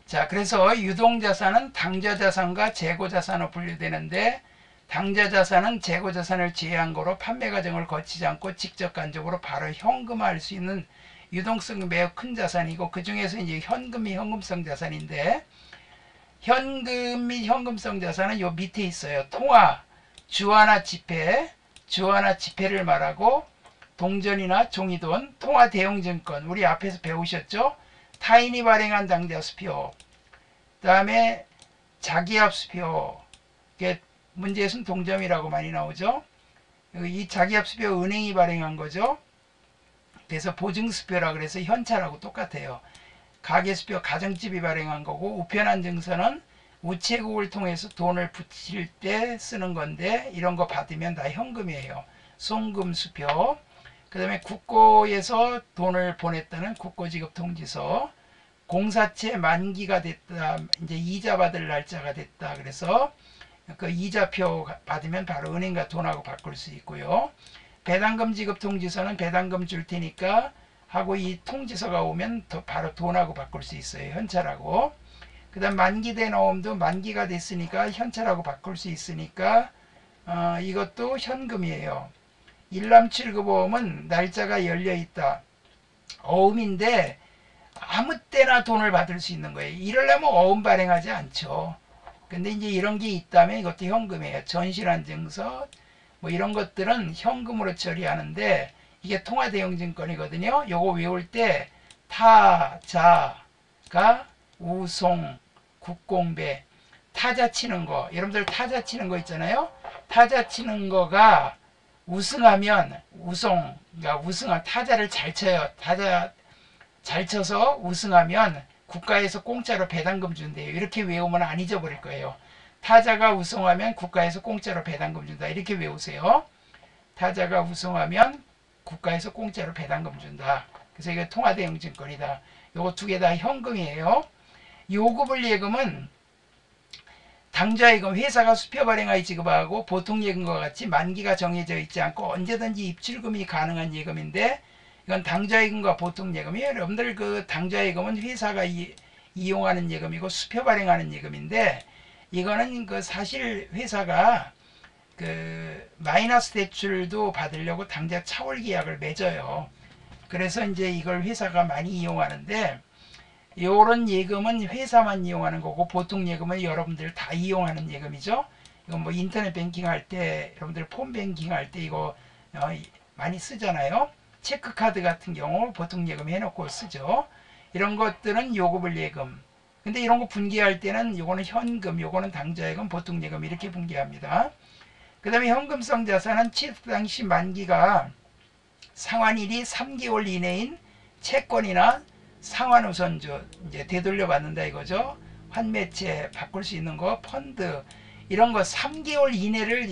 자, 그래서 유동자산은 당좌자산과 재고자산으로 분류되는데, 당좌자산은 재고자산을 제외한 거로 판매 과정을 거치지 않고 직접 간접으로 바로 현금화할 수 있는 유동성이 매우 큰 자산이고, 그 중에서 이제 현금이 현금성 자산인데, 현금 및 현금성 자산은 요 밑에 있어요. 통화, 주화나 지폐, 주화나 지폐를 말하고, 동전이나 종이돈, 통화 대용증권, 우리 앞에서 배우셨죠? 타인이 발행한 당좌 수표, 그 다음에 자기압 수표, 이게 문제에서는 동점이라고 많이 나오죠. 이 자기압 수표 은행이 발행한 거죠. 그래서 보증수표라 그래서 현찰하고 똑같아요. 가계수표 가정집이 발행한 거고, 우편한 증서는 우체국을 통해서 돈을 붙일 때 쓰는 건데, 이런 거 받으면 다 현금이에요. 송금수표, 그 다음에 국고에서 돈을 보냈다는 국고지급통지서, 공사채 만기가 됐다, 이제 이자 받을 날짜가 됐다, 그래서 그 이자표 받으면 바로 은행과 돈하고 바꿀 수 있고요. 배당금 지급 통지서는 배당금 줄 테니까 하고 이 통지서가 오면 바로 돈하고 바꿀 수 있어요. 현찰하고. 그 다음 만기된 어음도 만기가 됐으니까 현찰하고 바꿀 수 있으니까 이것도 현금이에요. 일람칠급 어음은 날짜가 열려있다. 어음인데 아무 때나 돈을 받을 수 있는 거예요. 이러려면 어음 발행하지 않죠. 근데 이제 이런 게 있다면 이것도 현금이에요. 전신한 증서 뭐 이런 것들은 현금으로 처리하는데, 이게 통화 대용증권이거든요. 요거 외울 때 타자가 우송 국공배, 타자 치는 거, 여러분들 타자 치는 거 있잖아요. 타자 치는 거가 우승하면 우송, 그러니까 우승한 타자를 잘 쳐요. 타자 잘 쳐서 우승하면 국가에서 공짜로 배당금 준대요. 이렇게 외우면 안 잊어버릴 거예요. 타자가 우승하면 국가에서 공짜로 배당금 준다. 이렇게 외우세요. 타자가 우승하면 국가에서 공짜로 배당금 준다. 그래서 이게 통화대용증권이다. 요거 두 개 다 현금이에요. 요구불 예금은 당좌예금, 회사가 수표 발행하여 지급하고 보통 예금과 같이 만기가 정해져 있지 않고 언제든지 입출금이 가능한 예금인데, 이건 당좌예금과 보통 예금이에요. 여러분들 그 당좌예금은 회사가 이용하는 예금이고 수표 발행하는 예금인데, 이거는 그 사실 회사가 그 마이너스 대출도 받으려고 당좌 차월 계약을 맺어요. 그래서 이제 이걸 회사가 많이 이용하는데, 요런 예금은 회사만 이용하는 거고, 보통 예금은 여러분들 다 이용하는 예금이죠. 이건 뭐 인터넷 뱅킹 할 때, 여러분들 폰 뱅킹 할 때 이거 많이 쓰잖아요. 체크카드 같은 경우 보통 예금 해놓고 쓰죠. 이런 것들은 요구불 예금. 근데 이런 거 분기할 때는 요거는 현금, 요거는 당좌예금, 보통 예금 이렇게 분기합니다. 그 다음에 현금성 자산은 취득 당시 만기가 상환일이 3개월 이내인 채권이나 상환우선주, 이제 되돌려 받는다 이거죠. 환매채 바꿀 수 있는 거, 펀드 이런 거 3개월 이내를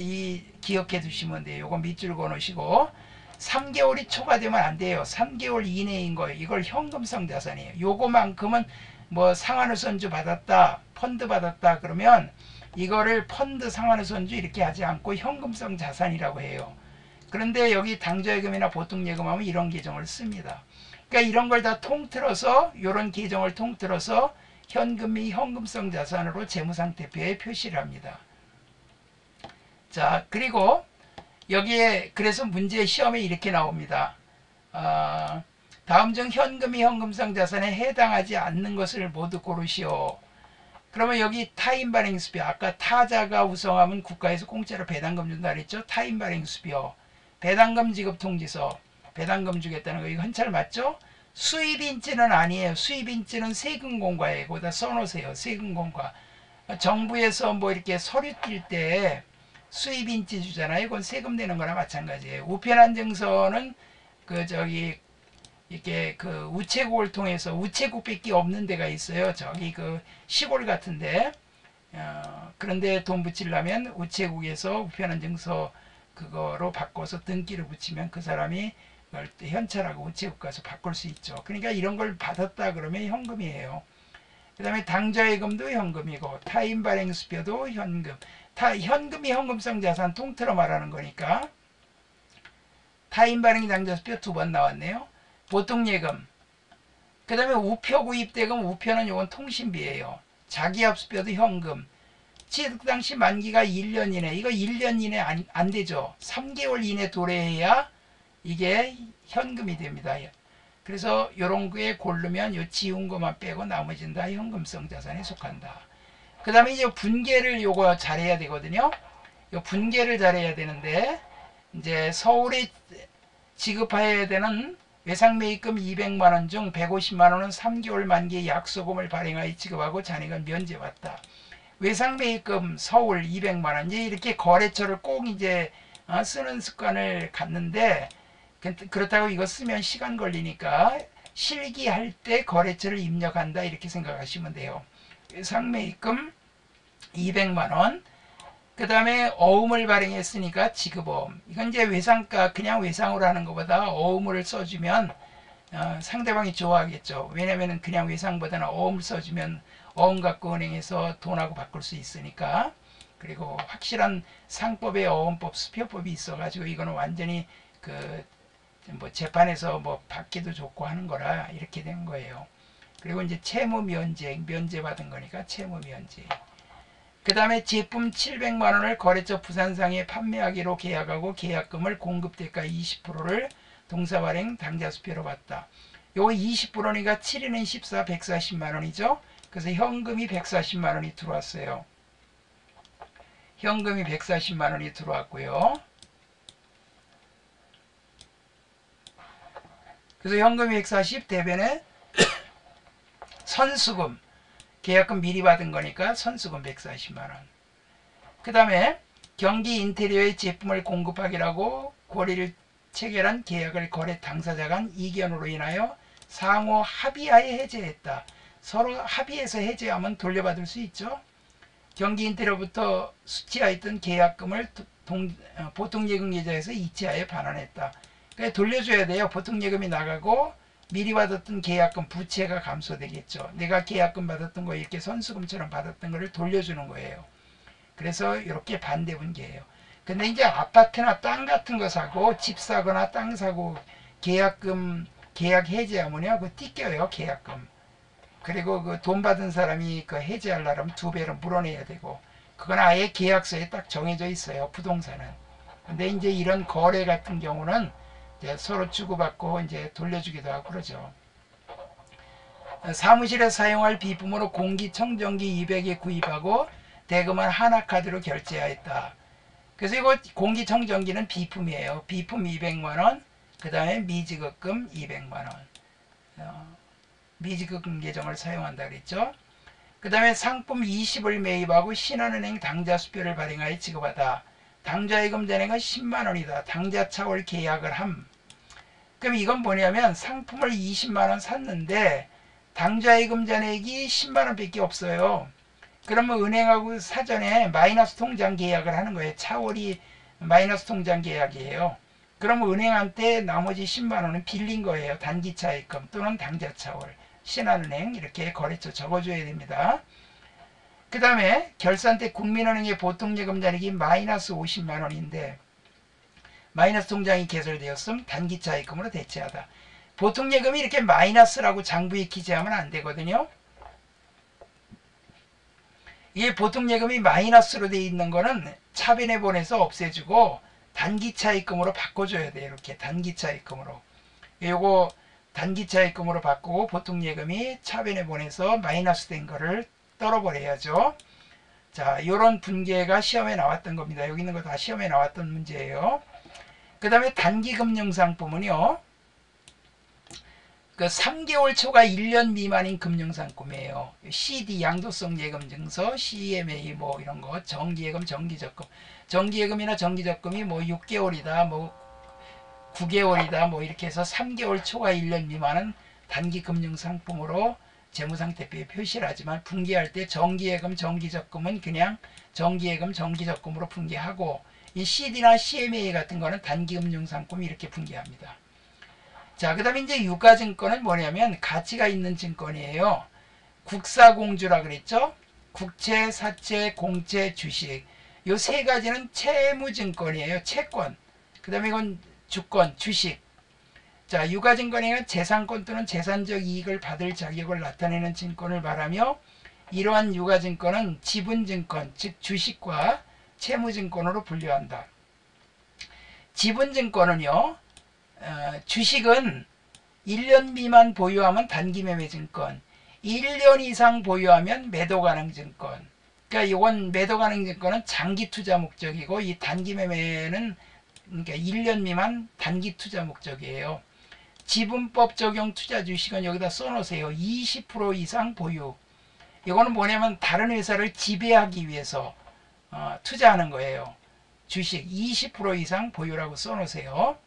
기억해 두시면 돼요. 요거 밑줄 그어 놓으시고, 3개월이 초과되면 안 돼요. 3개월 이내인 거예요. 이걸 현금성 자산이에요. 요거만큼은 뭐 상환우선주 받았다, 펀드 받았다 그러면 이거를 펀드 상환우선주 이렇게 하지 않고 현금성 자산이라고 해요. 그런데 여기 당좌예금이나 보통예금 하면 이런 계정을 씁니다. 그러니까 이런 걸 다 통틀어서, 이런 계정을 통틀어서 현금이 현금성 자산으로 재무상태표에 표시를 합니다. 자, 그리고 여기에 그래서 문제 시험에 이렇게 나옵니다. 다음 중 현금이 현금성 자산에 해당하지 않는 것을 모두 고르시오. 그러면 여기 타인 발행 수표, 아까 타자가 우승하면 국가에서 공짜로 배당금 준다 그랬죠. 타인 발행 수표, 배당금 지급 통지서, 배당금 주겠다는 거, 이거 현찰 맞죠? 수입인지는 아니에요. 수입인지는 세금 공과에 거기다 써놓으세요. 세금 공과. 정부에서 뭐 이렇게 서류 띌 때 수입인지 주잖아요. 이건 세금 내는 거나 마찬가지예요. 우편한 증서는 이렇게 그 우체국을 통해서, 우체국밖에 없는 데가 있어요. 저기 그 시골 같은데, 그런데 돈 붙이려면 우체국에서 우편한 증서 그거로 바꿔서 등기를 붙이면 그 사람이 그걸 현찰하고 우체국 가서 바꿀 수 있죠. 그러니까 이런 걸 받았다 그러면 현금이에요. 그 다음에 당좌예금도 현금이고, 타인 발행 수표도 현금. 현금이 현금성 자산 통틀어 말하는 거니까. 타인 발행 당좌 수표 두 번 나왔네요. 보통 예금, 그 다음에 우표 구입대금, 우표는 요건 통신비예요. 자기압수표도 현금. 취득 당시 만기가 1년 이내, 이거 1년 이내 안 되죠. 3개월 이내 도래해야 이게 현금이 됩니다. 그래서 요런 거에 고르면 요 지운 것만 빼고 나머지는 다 현금성 자산에 속한다. 그 다음에 이제 분계를 요거 잘해야 되거든요. 요 분계를 잘해야 되는데, 이제 서울에 지급해야 되는 외상매입금 200만원 중 150만원은 3개월 만기에 약소금을 발행하여 지급하고 잔액은 면제받다. 외상매입금 서울 200만원, 이제 이렇게 거래처를 꼭 이제 쓰는 습관을 갖는데, 그렇다고 이거 쓰면 시간 걸리니까 실기할 때 거래처를 입력한다 이렇게 생각하시면 돼요. 외상매입금 200만원, 그 다음에 어음을 발행했으니까 지급어음. 이건 이제 외상가 그냥 외상으로 하는 것보다 어음을 써주면 상대방이 좋아하겠죠. 왜냐면은 그냥 외상보다는 어음을 써주면 어음 갖고 은행에서 돈하고 바꿀 수 있으니까. 그리고 확실한 상법의 어음법, 수표법이 있어가지고 이거는 완전히 뭐 재판에서 뭐 받기도 좋고 하는 거라 이렇게 된 거예요. 그리고 이제 채무 면제 받은 거니까 채무 면제. 그 다음에 제품 700만원을 거래처 부산상에 판매하기로 계약하고 계약금을 공급대가 20%를 동사발행 당자수표로 받다. 요거 20%니까 7인은 14, 140만원이죠. 그래서 현금이 140만원이 들어왔어요. 현금이 140만원이 들어왔고요. 그래서 현금이 140, 대변에 선수금, 계약금 미리 받은 거니까 선수금 140만원. 그 다음에 경기 인테리어의 제품을 공급하기라고 고리를 체결한 계약을 거래 당사자 간 이견으로 인하여 상호 합의하에 해제했다. 서로 합의해서 해제하면 돌려받을 수 있죠. 경기 인테리어부터 수취하였던 계약금을 보통예금 계좌에서 이체하에 반환했다. 그러니까 돌려줘야 돼요. 보통예금이 나가고 미리 받았던 계약금 부채가 감소되겠죠. 내가 계약금 받았던 거 이렇게 선수금처럼 받았던 거를 돌려주는 거예요. 그래서 이렇게 반대분계예요. 근데 이제 아파트나 땅 같은 거 사고 집 사거나 땅 사고 계약금 계약 해제하면요 그거 띠껴요. 계약금. 그리고 그 돈 받은 사람이 그 해제하려면 2배로 물어내야 되고, 그건 아예 계약서에 딱 정해져 있어요. 부동산은. 근데 이제 이런 거래 같은 경우는 이제 서로 주고받고 이제 돌려주기도 하고 그러죠. 사무실에 사용할 비품으로 공기청정기 200개 구입하고 대금은 하나카드로 결제하였다. 그래서 이거 공기청정기는 비품이에요. 비품 200만원, 그 다음에 미지급금 200만원. 미지급금 계정을 사용한다 그랬죠. 그 다음에 상품 20을 매입하고 신한은행 당자수표를 발행하여 지급하다. 당좌예금 잔액은 10만원이다. 당자차월 계약을 함. 그럼 이건 뭐냐면 상품을 20만원 샀는데 당좌예금 잔액이 10만원 밖에 없어요. 그러면 은행하고 사전에 마이너스 통장 계약을 하는 거예요. 차월이 마이너스 통장 계약이에요. 그러면 은행한테 나머지 10만원은 빌린 거예요. 단기차입금 또는 당자차월. 신한은행 이렇게 거래처 적어줘야 됩니다. 그 다음에 결산 때 국민은행의 보통예금 잔액이 마이너스 50만원인데 마이너스 통장이 개설되었음 단기차입금으로 대체하다. 보통예금이 이렇게 마이너스라고 장부에 기재하면 안 되거든요. 이게 보통예금이 마이너스로 되어 있는 거는 차변에 보내서 없애주고 단기차입금으로 바꿔줘야 돼요. 이렇게 단기차입금으로. 요거 단기차입금으로 바꾸고 보통예금이 차변에 보내서 마이너스 된 거를 떨어버려야죠. 자, 요런 분계가 시험에 나왔던 겁니다. 여기 있는 거 다 시험에 나왔던 문제예요. 그 다음에 단기금융상품은요. 그 3개월 초가 1년 미만인 금융상품이에요. CD 양도성 예금증서, CMA 뭐 이런 거, 정기예금, 정기적금. 정기예금이나 정기적금이 뭐 6개월이다, 뭐 9개월이다, 뭐 이렇게 해서 3개월 초가 1년 미만은 단기금융상품으로 재무상태표에 표시를 하지만 분기할 때 정기예금, 정기적금은 그냥 정기예금, 정기적금으로 분기하고 이 CD나 CMA 같은 거는 단기금융상품 이렇게 분기합니다. 자, 그 다음에 이제 유가증권은 뭐냐면 가치가 있는 증권이에요. 국사공주라 그랬죠. 국채, 사채, 공채, 주식. 요 세 가지는 채무증권이에요. 채권. 그 다음에 이건 주권, 주식. 자, 유가증권행은 재산권 또는 재산적 이익을 받을 자격을 나타내는 증권을 말하며 이러한 유가증권은 지분증권, 즉 주식과 채무증권으로 분류한다. 지분증권은요, 주식은 1년 미만 보유하면 단기매매증권, 1년 이상 보유하면 매도가능증권. 그러니까 이건 매도가능증권은 장기 투자 목적이고, 이 단기매매는 그러니까 1년 미만 단기 투자 목적이에요. 지분법 적용 투자 주식은 여기다 써놓으세요. 20% 이상 보유. 이거는 뭐냐면 다른 회사를 지배하기 위해서 투자하는 거예요. 주식 20% 이상 보유라고 써놓으세요.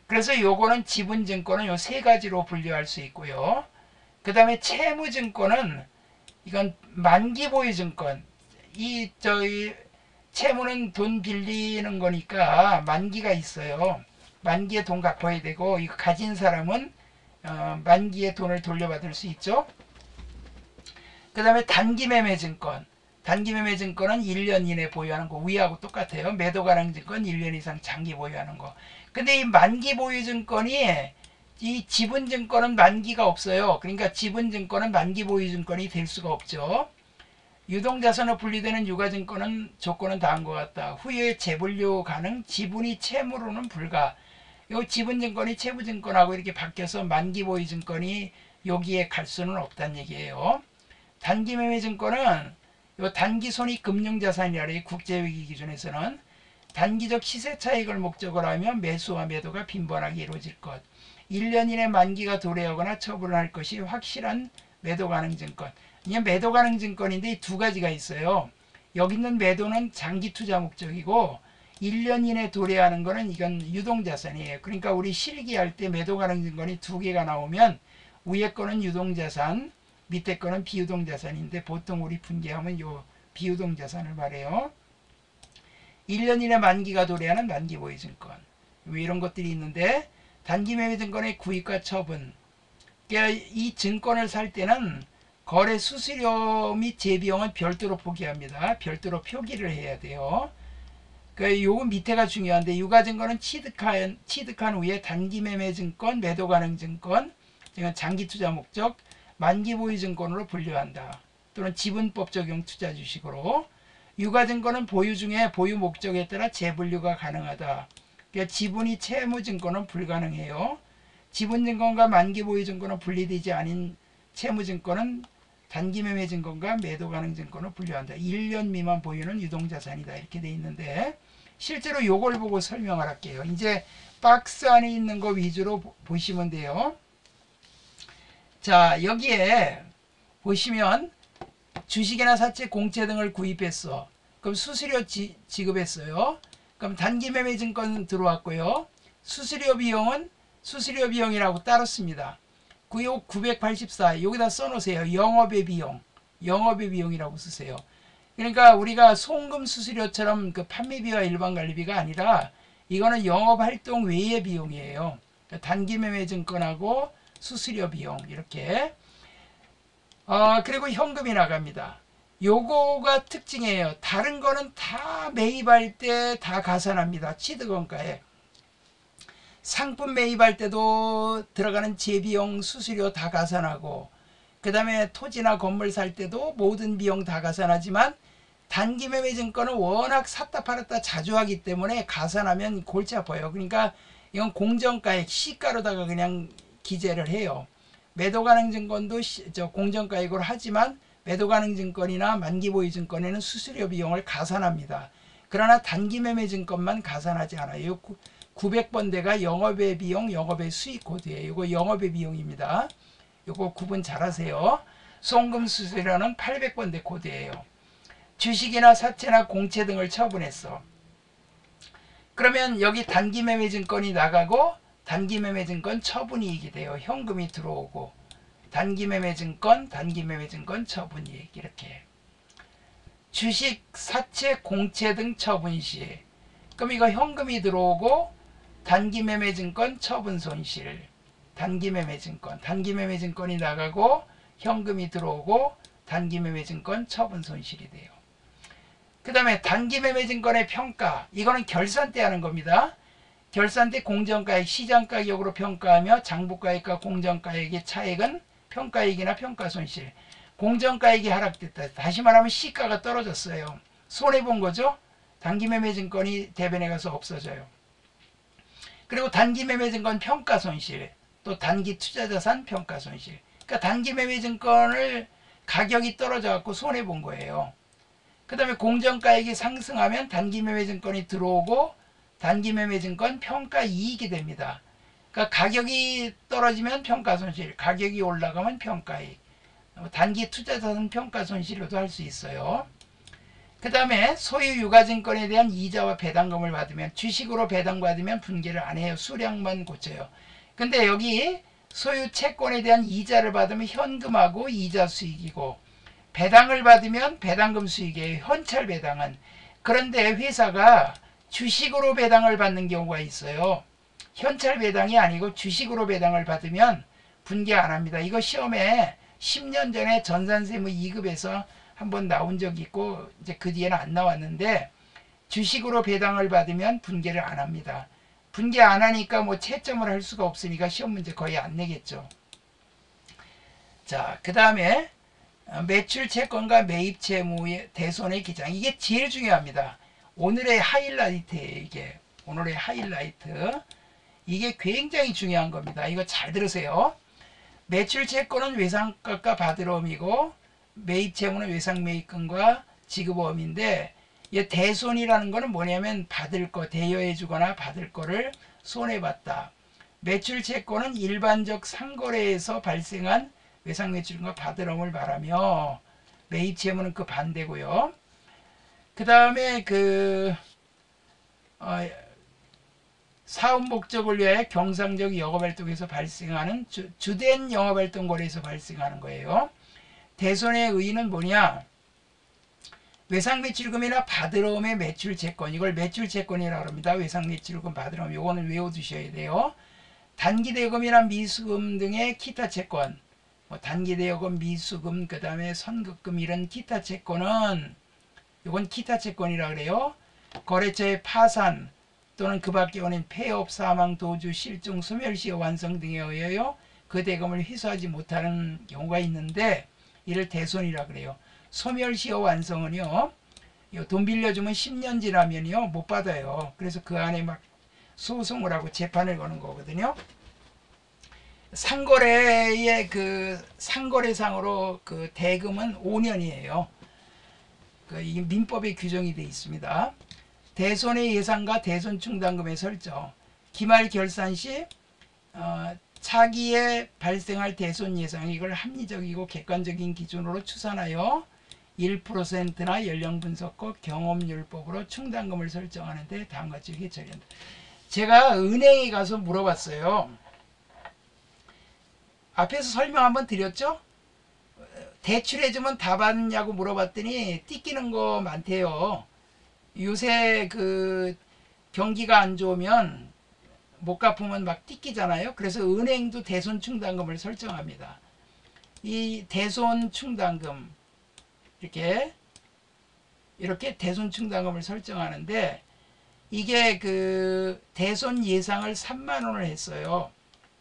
그래서 요거는 지분증권은 요 세 가지로 분류할 수 있고요. 그 다음에 채무증권은 이건 만기보유증권. 저희 채무는 돈 빌리는 거니까 만기가 있어요. 만기에 돈 갚아야 되고, 이거 가진 사람은 만기에 돈을 돌려받을 수 있죠. 그 다음에 단기매매증권. 단기매매증권은 1년 이내 보유하는 거, 위하고 똑같아요. 매도가능증권 1년 이상 장기 보유하는 거. 근데 이 만기보유증권이, 이 지분증권은 만기가 없어요. 그러니까 지분증권은 만기보유증권이 될 수가 없죠. 유동자산으로 분리되는 유가증권은 조건은 다음과 같다. 후에 재분류 가능, 지분이 채무로는 불가. 요 지분증권이 채무증권하고 이렇게 바뀌어서 만기보유증권이 여기에 갈 수는 없다는 얘기예요. 단기매매증권은 요 단기손익금융자산이라 국제위기 기준에서는 단기적 시세차익을 목적으로 하면 매수와 매도가 빈번하게 이루어질 것, 1년 이내 만기가 도래하거나 처분할 것이 확실한 매도가능증권. 그냥 매도가능증권인데 이 두 가지가 있어요. 여기 있는 매도는 장기투자 목적이고 1년 이내 도래하는 거는 이건 유동자산이에요. 그러니까 우리 실기할 때 매도가능증권이 두 개가 나오면 위에 거는 유동자산, 밑에 거는 비유동자산인데 보통 우리 분개하면 요 비유동자산을 말해요. 1년 이내 만기가 도래하는 만기보유증권. 이런 것들이 있는데 단기매매증권의 구입과 처분. 그러니까 이 증권을 살 때는 거래 수수료 및 재비용은 별도로 포기합니다. 별도로 표기를 해야 돼요. 그러니까 요거 밑에가 중요한데 유가증권은 취득한 후에 단기매매증권, 매도가능증권, 장기투자 목적, 만기보유증권으로 분류한다. 또는 지분법 적용 투자 주식으로. 유가증권은 보유 중에 보유 목적에 따라 재분류가 가능하다. 그러니까 지분이 채무증권은 불가능해요. 지분증권과 만기보유증권은 분리되지 않은 채무증권은 단기매매증권과 매도가능증권을 분류한다. 1년 미만 보유는 유동자산이다. 이렇게 돼 있는데 실제로 요걸 보고 설명을 할게요. 이제 박스 안에 있는 거 위주로 보시면 돼요. 자, 여기에 보시면 주식이나 사채, 공채 등을 구입했어. 그럼 수수료 지급했어요. 그럼 단기매매증권 들어왔고요. 수수료 비용은 수수료 비용이라고 따로 씁니다. 구역 984 여기다 써놓으세요. 영업의 비용, 영업의 비용이라고 쓰세요. 그러니까 우리가 송금 수수료처럼 그 판매비와 일반 관리비가 아니라 이거는 영업활동 외의 비용이에요. 단기매매증권하고 수수료 비용 이렇게. 그리고 현금이 나갑니다. 요거가 특징이에요. 다른 거는 다 매입할 때 다 가산합니다. 취득원가에. 상품 매입할 때도 들어가는 재비용, 수수료 다 가산하고, 그 다음에 토지나 건물 살 때도 모든 비용 다 가산하지만 단기매매증권은 워낙 샀다 팔았다 자주 하기 때문에 가산하면 골치 아파요. 그러니까 이건 공정가액 시가로다가 그냥 기재를 해요. 매도가능증권도 공정가액으로 하지만 매도가능증권이나 만기보유증권에는 수수료 비용을 가산합니다. 그러나 단기매매증권만 가산하지 않아요. 900번대가 영업의 비용, 영업의 수익 코드예요. 이거 영업의 비용입니다. 이거 구분 잘 하세요. 송금 수수료는 800번대 코드예요. 주식이나 사채나 공채 등을 처분했어. 그러면 여기 단기매매증권이 나가고 단기매매증권 처분이익이 돼요. 현금이 들어오고 단기매매증권 처분이익 이렇게. 주식, 사채, 공채 등 처분시. 그럼 이거 현금이 들어오고 단기매매증권 처분 손실. 단기매매증권이 나가고 현금이 들어오고 단기매매증권 처분 손실이 돼요. 그 다음에 단기매매증권의 평가. 이거는 결산 때 하는 겁니다. 결산 때 공정가액 시장가격으로 평가하며 장부가액과 공정가액의 차액은 평가액이나 평가손실. 공정가액이 하락됐다. 다시 말하면 시가가 떨어졌어요. 손해본 거죠. 단기매매증권이 대변에 가서 없어져요. 그리고 단기매매증권 평가손실, 또 단기투자자산 평가손실. 그러니까 단기매매증권을 가격이 떨어져 갖고 손해본 거예요. 그 다음에 공정가액이 상승하면 단기매매증권이 들어오고 단기매매증권 평가이익이 됩니다. 그러니까 가격이 떨어지면 평가손실, 가격이 올라가면 평가이익. 단기투자자산 평가손실로도 할 수 있어요. 그 다음에 소유 유가증권에 대한 이자와 배당금을 받으면, 주식으로 배당받으면 분개를 안 해요. 수량만 고쳐요. 근데 여기 소유 채권에 대한 이자를 받으면 현금하고 이자 수익이고, 배당을 받으면 배당금 수익이에요. 현찰 배당은. 그런데 회사가 주식으로 배당을 받는 경우가 있어요. 현찰 배당이 아니고 주식으로 배당을 받으면 분개 안 합니다. 이거 시험에 10년 전에 전산세무 2급에서 한번 나온 적이 있고, 이제 그 뒤에는 안 나왔는데, 주식으로 배당을 받으면 분개를 안 합니다. 분개 안 하니까 뭐 채점을 할 수가 없으니까 시험 문제 거의 안 내겠죠. 자, 그 다음에 매출 채권과 매입 채무의 대손의 기장. 이게 제일 중요합니다. 오늘의 하이라이트예요. 이게 오늘의 하이라이트. 이게 굉장히 중요한 겁니다. 이거 잘 들으세요. 매출 채권은 외상값과 받으러움이고, 매입 채무는 외상 매입금과 지급어음인데, 이 대손이라는 거는 뭐냐면 받을 거, 대여해 주거나 받을 거를 손해봤다. 매출 채권은 일반적 상거래에서 발생한 외상 매출과 받으러움을 말하며, 매입 채무는 그 반대고요. 그 다음에 사업 목적을 위하여 경상적 영업활동에서 발생하는 주된 영업활동 거래에서 발생하는 거예요. 대손의 의의는 뭐냐? 외상매출금이나 받으러움의 매출채권, 이걸 매출채권이라고 합니다. 외상매출금, 받으러움, 요거는 외워두셔야 돼요. 단기대여금이나 미수금 등의 기타 채권, 뭐 단기대여금, 미수금, 그 다음에 선급금, 이런 기타 채권은, 요건 기타 채권이라고 그래요. 거래처의 파산 또는 그 밖에 원인 폐업, 사망, 도주, 실종, 소멸시효 완성 등에 의하여 그 대금을 회수하지 못하는 경우가 있는데, 이를 대손이라 그래요. 소멸시효 완성은요, 돈 빌려주면 10년 지나면요 못 받아요. 그래서 그 안에 막 소송을 하고 재판을 거는 거거든요. 상거래의 상거래상으로 대금은 5년이에요. 이게 민법에 규정이 되어 있습니다. 대손의 예상과 대손 충당금의 설정. 기말 결산 시 차기에 발생할 대손 예상, 이걸 합리적이고 객관적인 기준으로 추산하여 1%나 연령 분석과 경험률법으로 충당금을 설정하는데 다음과 같이 처리한다. 제가 은행에 가서 물어봤어요. 앞에서 설명 한번 드렸죠? 대출해주면 다 받냐고 물어봤더니 띠끼는 거 많대요. 요새 경기가 안 좋으면 못 갚으면 막 띠끼잖아요. 그래서 은행도 대손 충당금을 설정합니다. 이 대손 충당금, 이렇게 대손 충당금을 설정하는데, 이게 대손 예상을 3만 원을 했어요.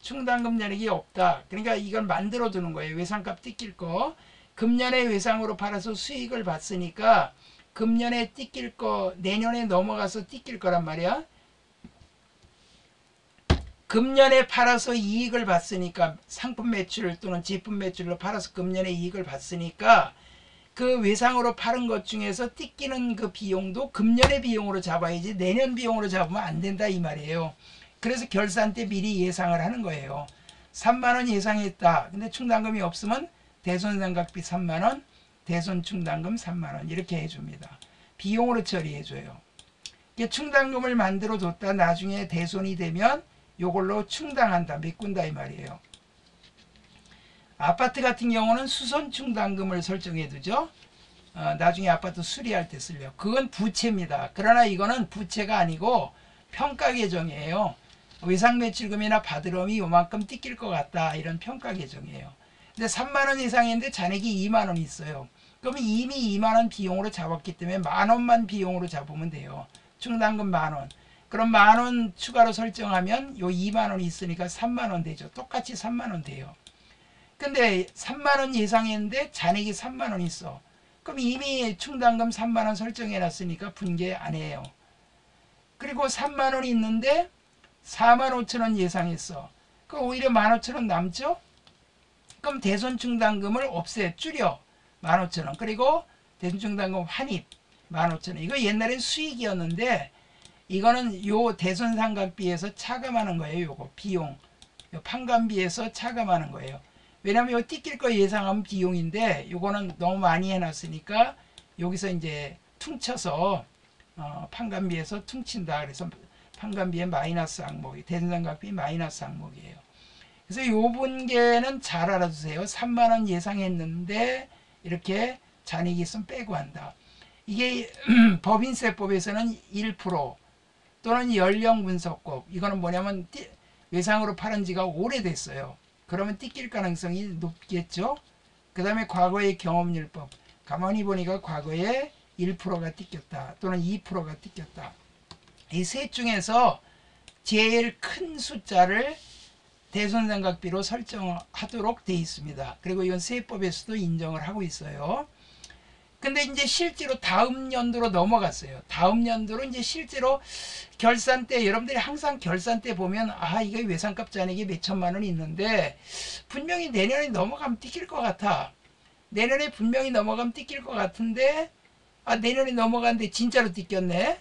충당금 연익이 없다. 그러니까 이걸 만들어 두는 거예요. 외상값 띠낄 거. 금년에 외상으로 팔아서 수익을 봤으니까 금년에 띠낄 거 내년에 넘어가서 띠낄 거란 말이야. 금년에 팔아서 이익을 봤으니까, 상품 매출 또는 제품 매출로 팔아서 금년에 이익을 봤으니까 그 외상으로 파는 것 중에서 띠끼는 그 비용도 금년의 비용으로 잡아야지 내년 비용으로 잡으면 안 된다 이 말이에요. 그래서 결산 때 미리 예상을 하는 거예요. 3만 원 예상했다. 근데 충당금이 없으면 대손상각비 3만 원, 대손 충당금 3만 원 이렇게 해줍니다. 비용으로 처리해줘요. 충당금을 만들어 뒀다 나중에 대손이 되면 요걸로 충당한다, 메꾼다 이 말이에요. 아파트 같은 경우는 수선 충당금을 설정해 두죠. 나중에 아파트 수리할 때 쓰려고. 그건 부채입니다. 그러나 이거는 부채가 아니고 평가 계정이에요. 외상매출금이나 받으러움이 요만큼 띠낄 것 같다, 이런 평가 계정이에요. 근데 3만 원 이상인데 잔액이 2만 원 있어요. 그러면 이미 2만 원 비용으로 잡았기 때문에 만 원만 비용으로 잡으면 돼요. 충당금 만 원. 그럼 10,000원 추가로 설정하면 요 20,000원이 있으니까 30,000원 되죠. 똑같이 30,000원 돼요. 근데 30,000원 예상했는데 잔액이 30,000원 있어. 그럼 이미 충당금 30,000원 설정해 놨으니까 분개 안 해요. 그리고 30,000원이 있는데 45,000원 예상했어. 그럼 오히려 15,000원 남죠? 그럼 대손 충당금을 줄여 15,000원. 그리고 대손 충당금 환입 15,000원. 이거 옛날엔 수익이었는데 이거는 요 대손 상각비에서 차감하는 거예요. 요거 비용. 요 판관비에서 차감하는 거예요. 왜냐면 요 띠낄 거 예상한 비용인데 요거는 너무 많이 해놨으니까 여기서 이제 퉁쳐서 판관비에서 퉁친다. 그래서 판관비의 마이너스 항목이 대손 상각비 마이너스 항목이에요. 그래서 요 분계는 잘 알아두세요. 30,000원 예상했는데 이렇게 잔액이 있으면 빼고 한다. 이게 법인세법에서는 1% 또는 연령분석법, 이거는 뭐냐면 외상으로 팔은 지가 오래됐어요. 그러면 띠낄 가능성이 높겠죠. 그 다음에 과거의 경험률법, 가만히 보니까 과거에 1%가 띠꼈다 또는 2%가 띠꼈다. 이 셋 중에서 제일 큰 숫자를 대손상각비로 설정하도록 되어 있습니다. 그리고 이건 세법에서도 인정을 하고 있어요. 근데 이제 실제로 다음 연도로 넘어갔어요. 다음 연도로 이제 실제로 결산 때, 여러분들이 항상 결산 때 보면 이게 외상값 잔액이 몇 천만 원이 있는데 분명히 내년에 넘어가면 띠낄 것 같아. 내년에 분명히 넘어가면 띠낄 것 같은데 내년에 넘어갔는데 진짜로 띠꼈네.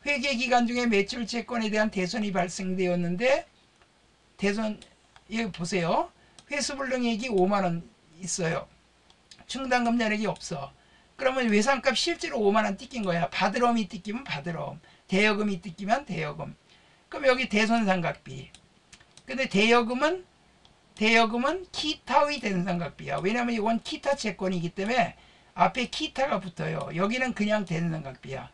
회계기간 중에 매출 채권에 대한 대손이 발생되었는데 대손, 여기 보세요. 회수불능액이 5만원 있어요. 충당금 잔액이 없어. 그러면 외상값 실제로 5만원 띠낀 거야. 바드럼이 띠끼면 바드럼, 대여금이 띠끼면 대여금. 그럼 여기 대손상각비. 근데 대여금은 기타의 대손상각비야. 왜냐면 이건 기타 채권이기 때문에 앞에 기타가 붙어요. 여기는 그냥 대손상각비야.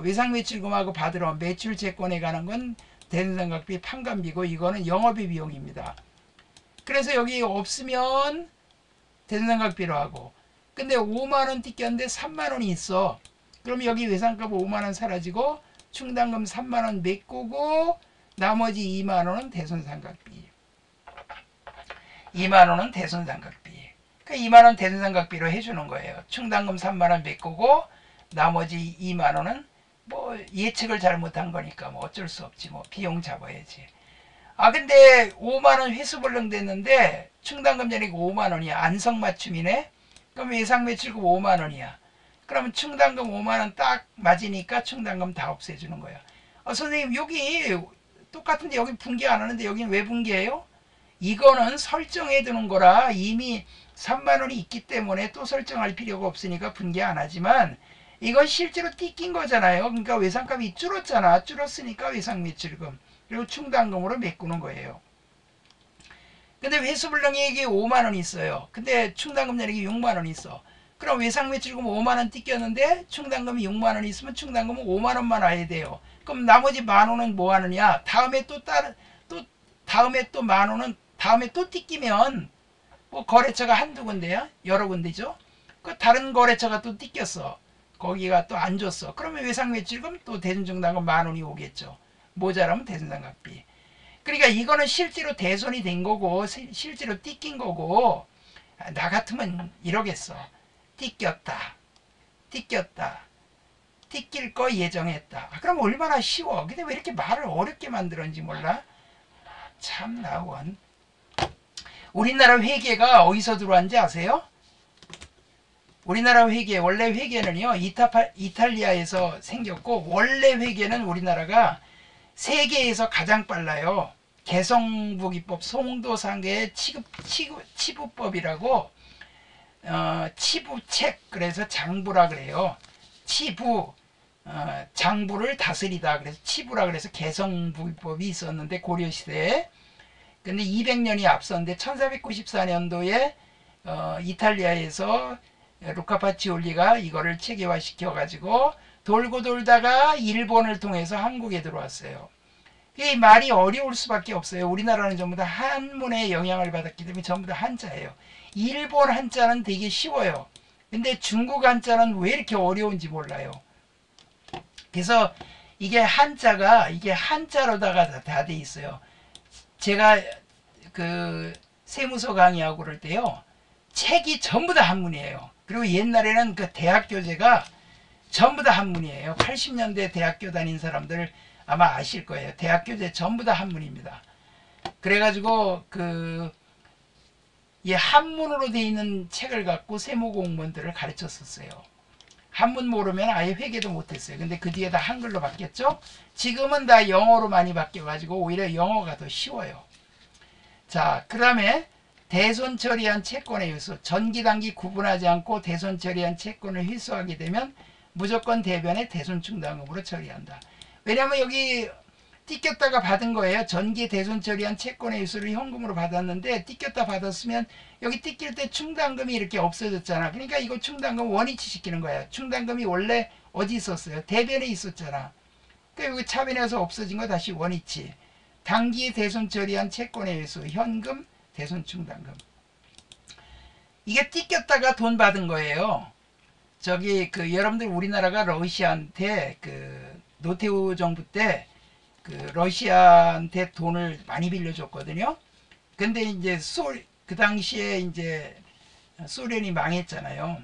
외상매출금하고 바드럼, 매출 채권에 관한 건 대손상각비 판관비고 이거는 영업의 비용입니다. 그래서 여기 없으면 대손상각비로 하고, 근데 5만원 띠꼈는데 3만원이 있어. 그럼 여기 외상값 5만원 사라지고 충당금 3만원 메꾸고 나머지 2만원은 대손상각비. 2만원은 대손상각비. 그러니까 2만원 대손상각비로 해주는 거예요. 충당금 3만원 메꾸고 나머지 2만원은 뭐 예측을 잘못한 거니까 뭐 어쩔 수 없지, 뭐 비용 잡아야지. 근데 5만원 회수불능 됐는데 충당금 잔액이 5만원이야. 안성맞춤이네. 그럼 예상매출금 5만원이야. 그러면 충당금 5만원 딱 맞으니까 충당금 다 없애주는 거야. 선생님 여기 똑같은데 여기 분개 안 하는데 여기는 왜 분개해요? 이거는 설정해 두는 거라 이미 3만원이 있기 때문에 또 설정할 필요가 없으니까 분개 안 하지만 이건 실제로 띠낀 거잖아요. 그러니까 외상값이 줄었잖아. 줄었으니까 외상매출금 그리고 충당금으로 메꾸는 거예요. 근데 회수불능액이 5만원 있어요. 근데 충당금 잔액이 6만원 있어. 그럼 외상매출금 5만원 띠꼈는데 충당금이 6만원 있으면 충당금은 5만원만 와야 돼요. 그럼 나머지 만원은 뭐 하느냐? 다음에 또 다음에 또 만원은 다음에 또 띠끼면 뭐 거래처가 한두 군데야? 여러 군데죠. 그 다른 거래처가 또 띠꼈어. 거기가 또 안 줬어. 그러면 외상매출금 또 대손충당금 만원이 오겠죠. 모자라면 대손상각비. 그러니까 이거는 실제로 대손이 된 거고 실제로 띠낀 거고 나 같으면 이러겠어. 띠꼈다. 띠낄 거 예정했다. 그럼 얼마나 쉬워. 근데 왜 이렇게 말을 어렵게 만들었는지 몰라. 참 나원. 우리나라 회계가 어디서 들어왔는지 아세요? 우리나라 회계, 원래 회계는요 이탈리아에서 생겼고, 원래 회계는 우리나라가 세계에서 가장 빨라요. 개성부기법 송도상계의 치부법이라고, 치부책, 그래서 장부라 그래요. 치부, 장부를 다스리다, 그래서 치부라 그래서 개성부기법이 있었는데 고려시대에. 근데 200년이 앞섰는데 1494년도에 이탈리아에서 루카 파치올리가 이거를 체계화시켜 가지고 돌고 돌다가 일본을 통해서 한국에 들어왔어요. 이 말이 어려울 수밖에 없어요. 우리나라는 전부 다 한문의 영향을 받았기 때문에 전부 다 한자예요. 일본 한자는 되게 쉬워요. 근데 중국 한자는 왜 이렇게 어려운지 몰라요. 그래서 이게 한자로다가 다 돼 있어요. 제가 그 세무서 강의하고 그럴 때요, 책이 전부 다 한문이에요. 그리고 옛날에는 그 대학 교재가 전부 다 한문이에요. 80년대 대학교 다닌 사람들 아마 아실 거예요. 대학 교재 전부 다 한문입니다. 그래가지고 이 한문으로 돼 있는 책을 갖고 세무 공무원들을 가르쳤었어요. 한문 모르면 아예 회계도 못했어요. 근데 그 뒤에 다 한글로 바뀌었죠. 지금은 다 영어로 많이 바뀌어가지고 오히려 영어가 더 쉬워요. 자, 그 다음에 대손 처리한 채권의 요소, 전기단기 구분하지 않고 대손 처리한 채권을 회수하게 되면 무조건 대변에 대손 충당금으로 처리한다. 왜냐하면 여기 띠꼈다가 받은 거예요. 전기 대손 처리한 채권의 요소를 현금으로 받았는데 띠꼈다 받았으면 여기 띠낄 때 충당금이 이렇게 없어졌잖아. 그러니까 이거 충당금 원위치 시키는 거야. 충당금이 원래 어디 있었어요? 대변에 있었잖아. 그러니까 여기 차변에서 없어진 거 다시 원위치. 단기 대손 처리한 채권의 요소, 현금, 대손 충당금. 이게 띠꼈다가 돈 받은 거예요. 저기 여러분들 우리나라가 러시아한테 노태우 정부 때 러시아한테 돈을 많이 빌려줬거든요. 근데 이제 그 당시에 이제 소련이 망했잖아요.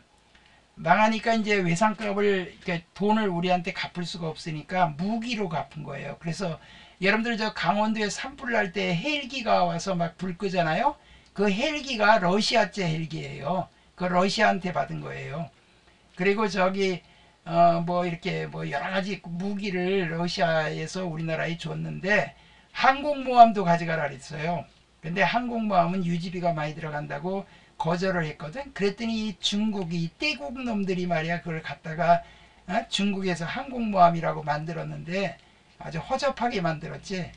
망하니까 이제 외상값을, 돈을 우리한테 갚을 수가 없으니까 무기로 갚은 거예요. 그래서 여러분들 저 강원도에 산불 날 때 헬기가 와서 막 불 끄잖아요. 그 헬기가 러시아제 헬기예요. 그 러시아한테 받은 거예요. 그리고 저기 뭐 이렇게 뭐 여러 가지 무기를 러시아에서 우리나라에 줬는데 항공모함도 가져가라 그랬어요. 근데 항공모함은 유지비가 많이 들어간다고 거절을 했거든. 그랬더니 중국이 떼국 놈들이 말이야 그걸 갖다가 중국에서 항공모함이라고 만들었는데 아주 허접하게 만들었지.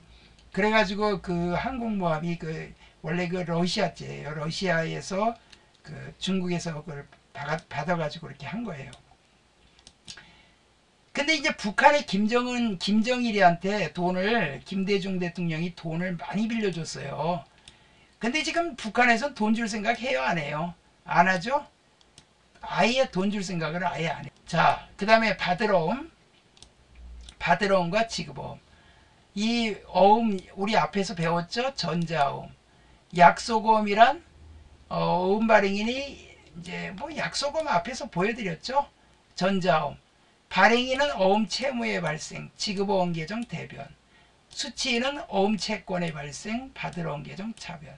그래가지고 그 항공모함이 원래 러시아제예요. 러시아에서 중국에서 그걸 받아가지고 그렇게 한 거예요. 근데 이제 북한의 김정일이한테 김대중 대통령이 돈을 많이 빌려줬어요. 근데 지금 북한에선 돈 줄 생각 해요, 안 해요? 안 하죠? 아예 돈 줄 생각을 아예 안 해요. 자, 그 다음에 바드러움과 지급어음. 이 어음 우리 앞에서 배웠죠? 전자어음. 약속어음이란 어음 발행인이 이제 뭐 약속어음 앞에서 보여드렸죠? 전자어음. 발행인은 어음 채무의 발생, 지급어음 계정 대변. 수취인은 어음 채권의 발생, 바드러움 계정 차변.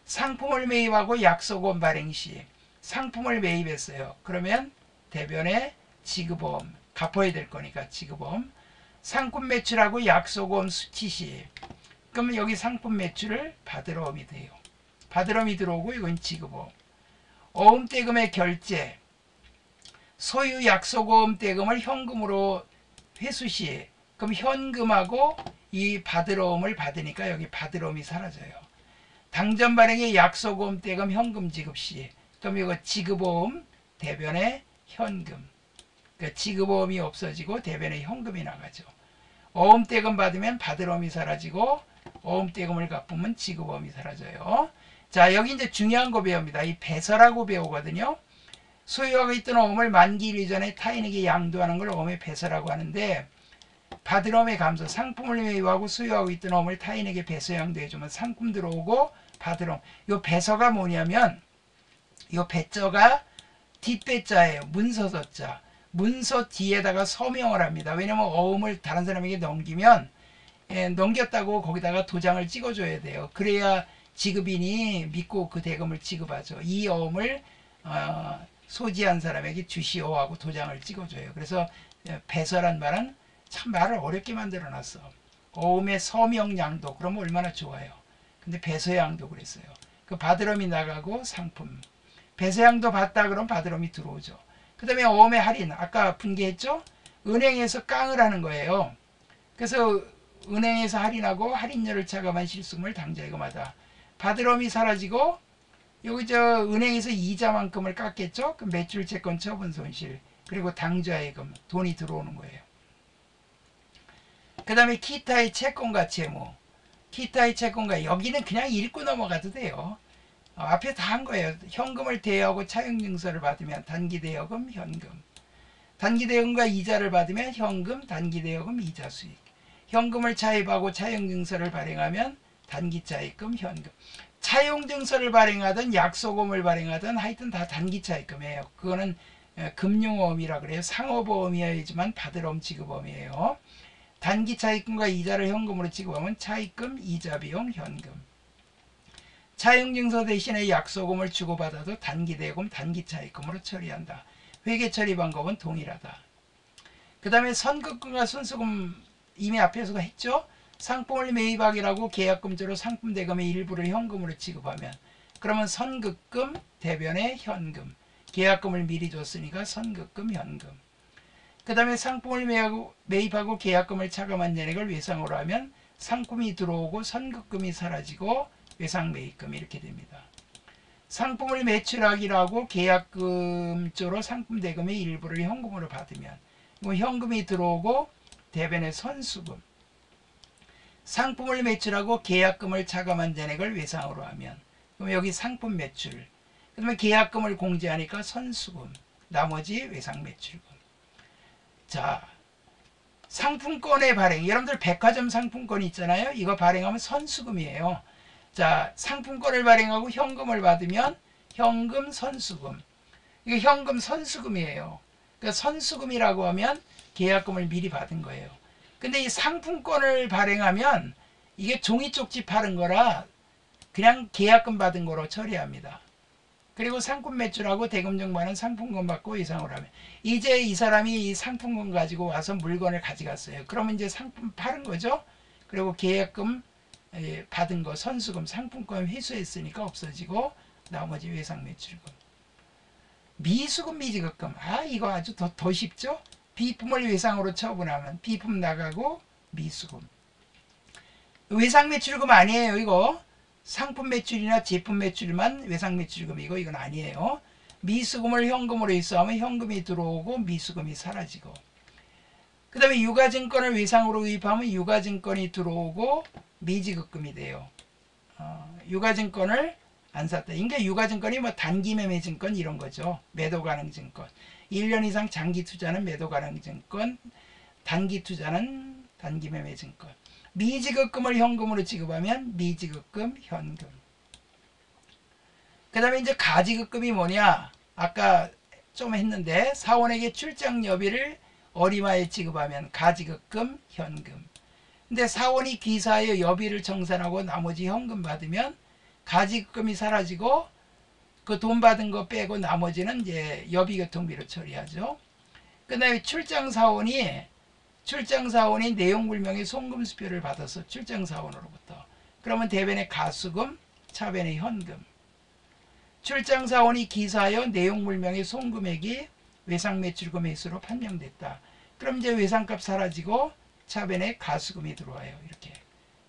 상품을 매입하고 약속어음 발행 시 상품을 매입했어요. 그러면 대변에 지급어음, 갚아야 될 거니까 지급어음. 상품 매출하고 약속어음 수취 시, 그러면 여기 상품 매출을 바드러움이 돼요. 바드러움이 들어오고 이건 지급어음. 어음 대금의 결제, 소유 약속어음 대금을 현금으로 회수 시, 그럼 현금하고 이 바드러움을 받으니까 여기 바드러움이 사라져요. 당전 발행의 약속어음 대금 현금 지급 시, 그럼 이거 지급어음 대변에 현금. 그러니까 지급어음이 없어지고 대변에 현금이 나가죠. 어음 대금 받으면 바드러움이 사라지고 어음 대금을 갚으면 지급어음이 사라져요. 자, 여기 이제 중요한 거 배웁니다. 이 배설하고 배우거든요. 소유하고 있던 어음을 만기일 이전에 타인에게 양도하는 걸 어음의 배설하고 하는데, 바드러움의 감소, 상품을 매입하고 소유하고 있던 어음을 타인에게 배서 양도해주면 상품 들어오고 바드러움. 요 배서가 뭐냐면 요 배자가 뒷배자예요. 문서서자. 문서 뒤에다가 서명을 합니다. 왜냐면 어음을 다른 사람에게 넘기면 넘겼다고 거기다가 도장을 찍어줘야 돼요. 그래야 지급인이 믿고 그 대금을 지급하죠. 이 어음을 소지한 사람에게 주시오 하고 도장을 찍어줘요. 그래서 배서란 말은 참 말을 어렵게 만들어놨어. 어음의 서명양도 그러면 얼마나 좋아요. 근데 배서양도 그랬어요. 그 바드러움이 나가고 상품. 배서양도 받다 그러면 바드러움이 들어오죠. 그 다음에 어음의 할인. 아까 분개했죠? 은행에서 깡을 하는 거예요. 그래서 은행에서 할인하고 할인율을 차감한 실수금을 당자예금하다. 바드러움이 사라지고 여기 은행에서 이자만큼을 깎겠죠? 그 매출 채권 처분 손실. 그리고 당좌예금. 돈이 들어오는 거예요. 그 다음에 기타의 채권과 채무. 기타의 채권과, 여기는 그냥 읽고 넘어가도 돼요. 앞에 다 한 거예요. 현금을 대여하고 차용증서를 받으면 단기 대여금, 현금. 단기대여금과 이자를 받으면 현금, 단기대여금, 이자 수익. 현금을 차입하고 차용증서를 발행하면 단기차입금, 현금. 차용증서를 발행하든 약소금을 발행하든 하여튼 다 단기차입금이에요. 그거는 금융어음이라 그래요. 상호보험이어야지만 받을 지급어음이에요. 단기차입금과 이자를 현금으로 지급하면 차입금, 이자비용, 현금. 차용증서 대신에 약소금을 주고받아도 단기대여금, 단기차입금으로 처리한다. 회계처리 방법은 동일하다. 그 다음에 선급금과 선수금 이미 앞에서도 했죠. 상품을 매입하기라고 계약금조로 상품 대금의 일부를 현금으로 지급하면 그러면 선급금 대변에 현금. 계약금을 미리 줬으니까 선급금 현금. 그 다음에 상품을 매입하고 계약금을 차감한 잔액을 외상으로 하면 상품이 들어오고 선급금이 사라지고 외상매입금 이렇게 됩니다. 상품을 매출하기라고 계약금조로 상품 대금의 일부를 현금으로 받으면 현금이 들어오고 대변에 선수금. 상품을 매출하고 계약금을 차감한 잔액을 외상으로 하면 그럼 여기 상품 매출. 그 다음에 계약금을 공제하니까 선수금. 나머지 외상매출금. 자, 상품권의 발행. 여러분들 백화점 상품권 있잖아요. 이거 발행하면 선수금이에요. 자, 상품권을 발행하고 현금을 받으면 현금 선수금. 이게 현금 선수금이에요. 그러니까 선수금이라고 하면 계약금을 미리 받은 거예요. 근데 이 상품권을 발행하면 이게 종이 쪽지 파는 거라 그냥 계약금 받은 거로 처리합니다. 그리고 상품 매출하고 대금 정보는 상품권 받고 이상으로 하면 이제 이 사람이 이 상품권 가지고 와서 물건을 가져갔어요. 그러면 이제 상품 파는 거죠. 그리고 계약금 받은 거 선수금 상품권 회수했으니까 없어지고 나머지 외상 매출금. 미수금 미지급금. 아 이거 아주 더 쉽죠. 비품을 외상으로 처분하면 비품 나가고 미수금. 외상 매출금 아니에요. 이거 상품 매출이나 제품 매출만 외상 매출금이고 이건 아니에요. 미수금을 현금으로 입수하면 현금이 들어오고 미수금이 사라지고 그 다음에 유가증권을 외상으로 구입하면 유가증권이 들어오고 미지급금이 돼요. 유가증권을 안 샀다. 그러니까 유가증권이 뭐 단기매매증권 이런 거죠. 매도가능증권. 1년 이상 장기 투자는 매도가능증권, 단기 투자는 단기매매증권. 미지급금을 현금으로 지급하면 미지급금, 현금. 그 다음에 이제 가지급금이 뭐냐? 아까 좀 했는데 사원에게 출장 여비를 어리마에 지급하면 가지급금, 현금. 근데 사원이 귀사하여 여비를 정산하고 나머지 현금 받으면 가지급금이 사라지고 그 돈 받은 거 빼고 나머지는 이제 여비교통비로 처리하죠. 그 다음에 출장사원이 내용불명의 송금수표를 받아서 출장사원으로부터 그러면 대변에 가수금, 차변에 현금. 출장사원이 기사하여 내용불명의 송금액이 외상매출금 회수로 판명됐다. 그럼 이제 외상값 사라지고 차변에 가수금이 들어와요. 이렇게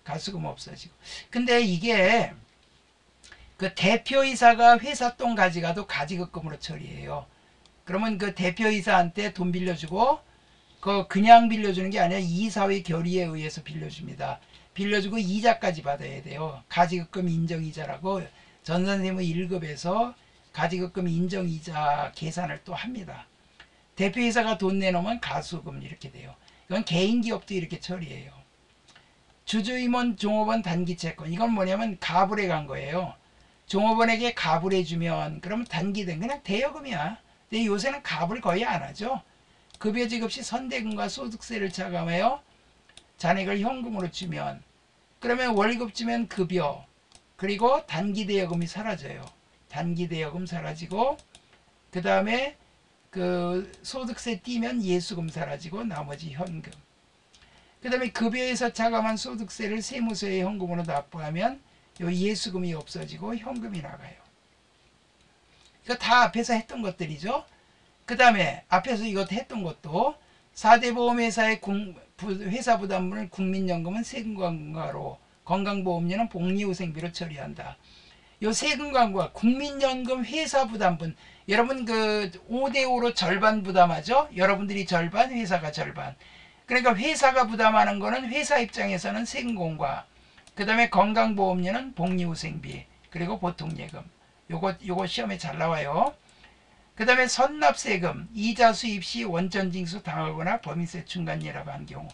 가수금 없어지고. 근데 이게 그 대표이사가 회사 돈 가져가도 가지급금으로 처리해요. 그러면 그 대표이사한테 돈 빌려주고 그냥 빌려주는 게 아니라 이사회 결의에 의해서 빌려줍니다. 빌려주고 이자까지 받아야 돼요. 가지급금 인정이자라고 전산세무 1급에서 가지급금 인정이자 계산을 또 합니다. 대표이사가 돈 내놓으면 가수금 이렇게 돼요. 이건 개인기업도 이렇게 처리해요. 주주임원 종업원 단기채권. 이건 뭐냐면 가불에 간 거예요. 종업원에게 가불해주면 그러면 단기된 그냥 대여금이야. 근데 요새는 가불 거의 안 하죠. 급여지급 시 선대금과 소득세를 차감하여 잔액을 현금으로 주면 그러면 월급 주면 급여 그리고 단기대여금이 사라져요. 단기대여금 사라지고 그 다음에 그 소득세 띄면 예수금 사라지고 나머지 현금. 그 다음에 급여에서 차감한 소득세를 세무서에 현금으로 납부하면 요 예수금이 없어지고 현금이 나가요. 이거 다 앞에서 했던 것들이죠. 그 다음에 앞에서 이것 했던 것도 4대 보험회사의 회사 부담분을 국민연금은 세금광고로 건강보험료는 복리후생비로 처리한다. 요 세금광고가 국민연금 회사 부담분 여러분 그 5대5로 절반 부담하죠. 여러분들이 절반 회사가 절반. 그러니까 회사가 부담하는 거는 회사 입장에서는 세금공과 그 다음에 건강보험료는 복리후생비 그리고 보통예금 요거 시험에 잘 나와요. 그 다음에 선납세금, 이자 수입 시 원천징수 당하거나 법인세 중간예납 한 경우.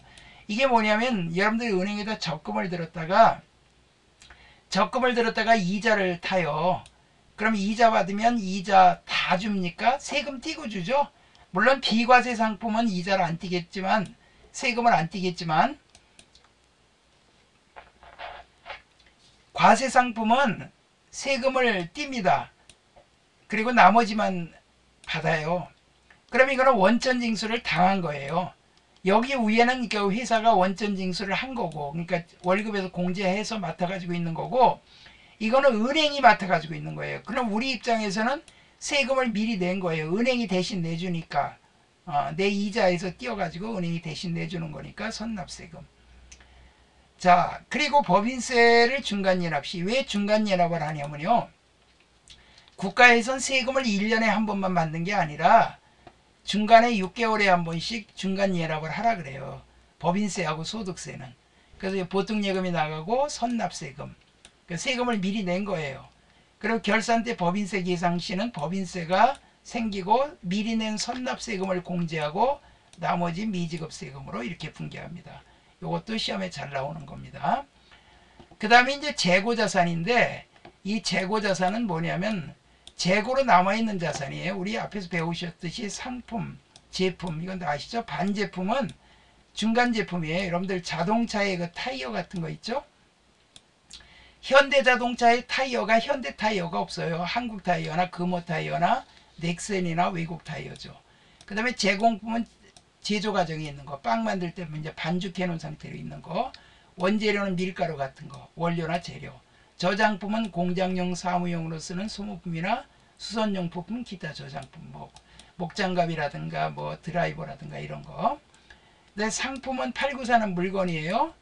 이게 뭐냐면 여러분들이 은행에다 적금을 들었다가 이자를 타요. 그럼 이자 받으면 이자 다 줍니까? 세금 띄고 주죠. 물론 비과세 상품은 이자를 안 띄겠지만, 세금을 안 띄겠지만, 과세 상품은 세금을 띱니다. 그리고 나머지만 받아요. 그럼 이거는 원천징수를 당한 거예요. 여기 위에는 그 회사가 원천징수를 한 거고, 그러니까 월급에서 공제해서 맡아가지고 있는 거고, 이거는 은행이 맡아가지고 있는 거예요. 그럼 우리 입장에서는 세금을 미리 낸 거예요. 은행이 대신 내주니까. 내 이자에서 띄어가지고 은행이 대신 내주는 거니까 선납세금. 자, 그리고 법인세를 중간예납 시. 왜 중간예납을 하냐면요, 국가에선 세금을 1년에 한 번만 받는 게 아니라 중간에 6개월에 한 번씩 중간예납을 하라 그래요. 법인세하고 소득세는. 그래서 보통예금이 나가고 선납세금, 세금을 미리 낸 거예요. 그리고 결산 때 법인세 계상 시는 법인세가 생기고 미리 낸 선납세금을 공제하고 나머지 미지급세금으로 이렇게 분개합니다. 이것도 시험에 잘 나오는 겁니다. 그 다음에 이제 재고자산인데, 이 재고자산은 뭐냐면 재고로 남아있는 자산이에요. 우리 앞에서 배우셨듯이 상품, 제품, 이건 다 아시죠? 반제품은 중간제품이에요. 여러분들 자동차의 그 타이어 같은 거 있죠? 현대자동차의 타이어가 현대타이어가 없어요. 한국타이어나 금호타이어나 넥센이나 외국 타이어죠. 그 다음에 제공품은 제조 과정에 있는 거, 빵 만들 때 이제 반죽해 놓은 상태로 있는 거, 원재료는 밀가루 같은 거, 원료나 재료, 저장품은 공장용 사무용으로 쓰는 소모품이나 수선용 부품, 기타 저장품, 뭐 목장갑이라든가 뭐 드라이버라든가 이런 거. 근데 상품은 팔고 사는 물건이에요.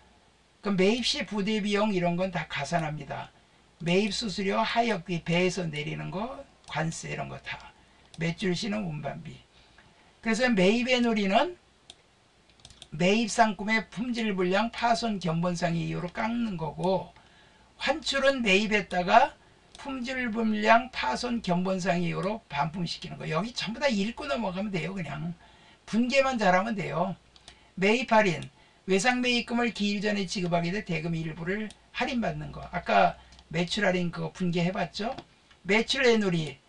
그 매입 시 부대 비용 이런 건 다 가산합니다. 매입 수수료, 하역비, 배에서 내리는 거, 관세 이런 거 다. 매출 시는 운반비. 그래서 매입의 누리는 매입 상품의 품질 불량, 파손, 견본상의 이유로 깎는 거고, 환출은 매입했다가 품질 불량, 파손, 견본상의 이유로 반품시키는 거. 여기 전부 다 읽고 넘어가면 돼요. 그냥 분개만 잘하면 돼요. 매입 할인, 외상 매입금을 기일 전에 지급하게 돼 대금 일부를 할인받는 거. 아까 매출 할인 그거 분개해봤죠? 매출 애누리,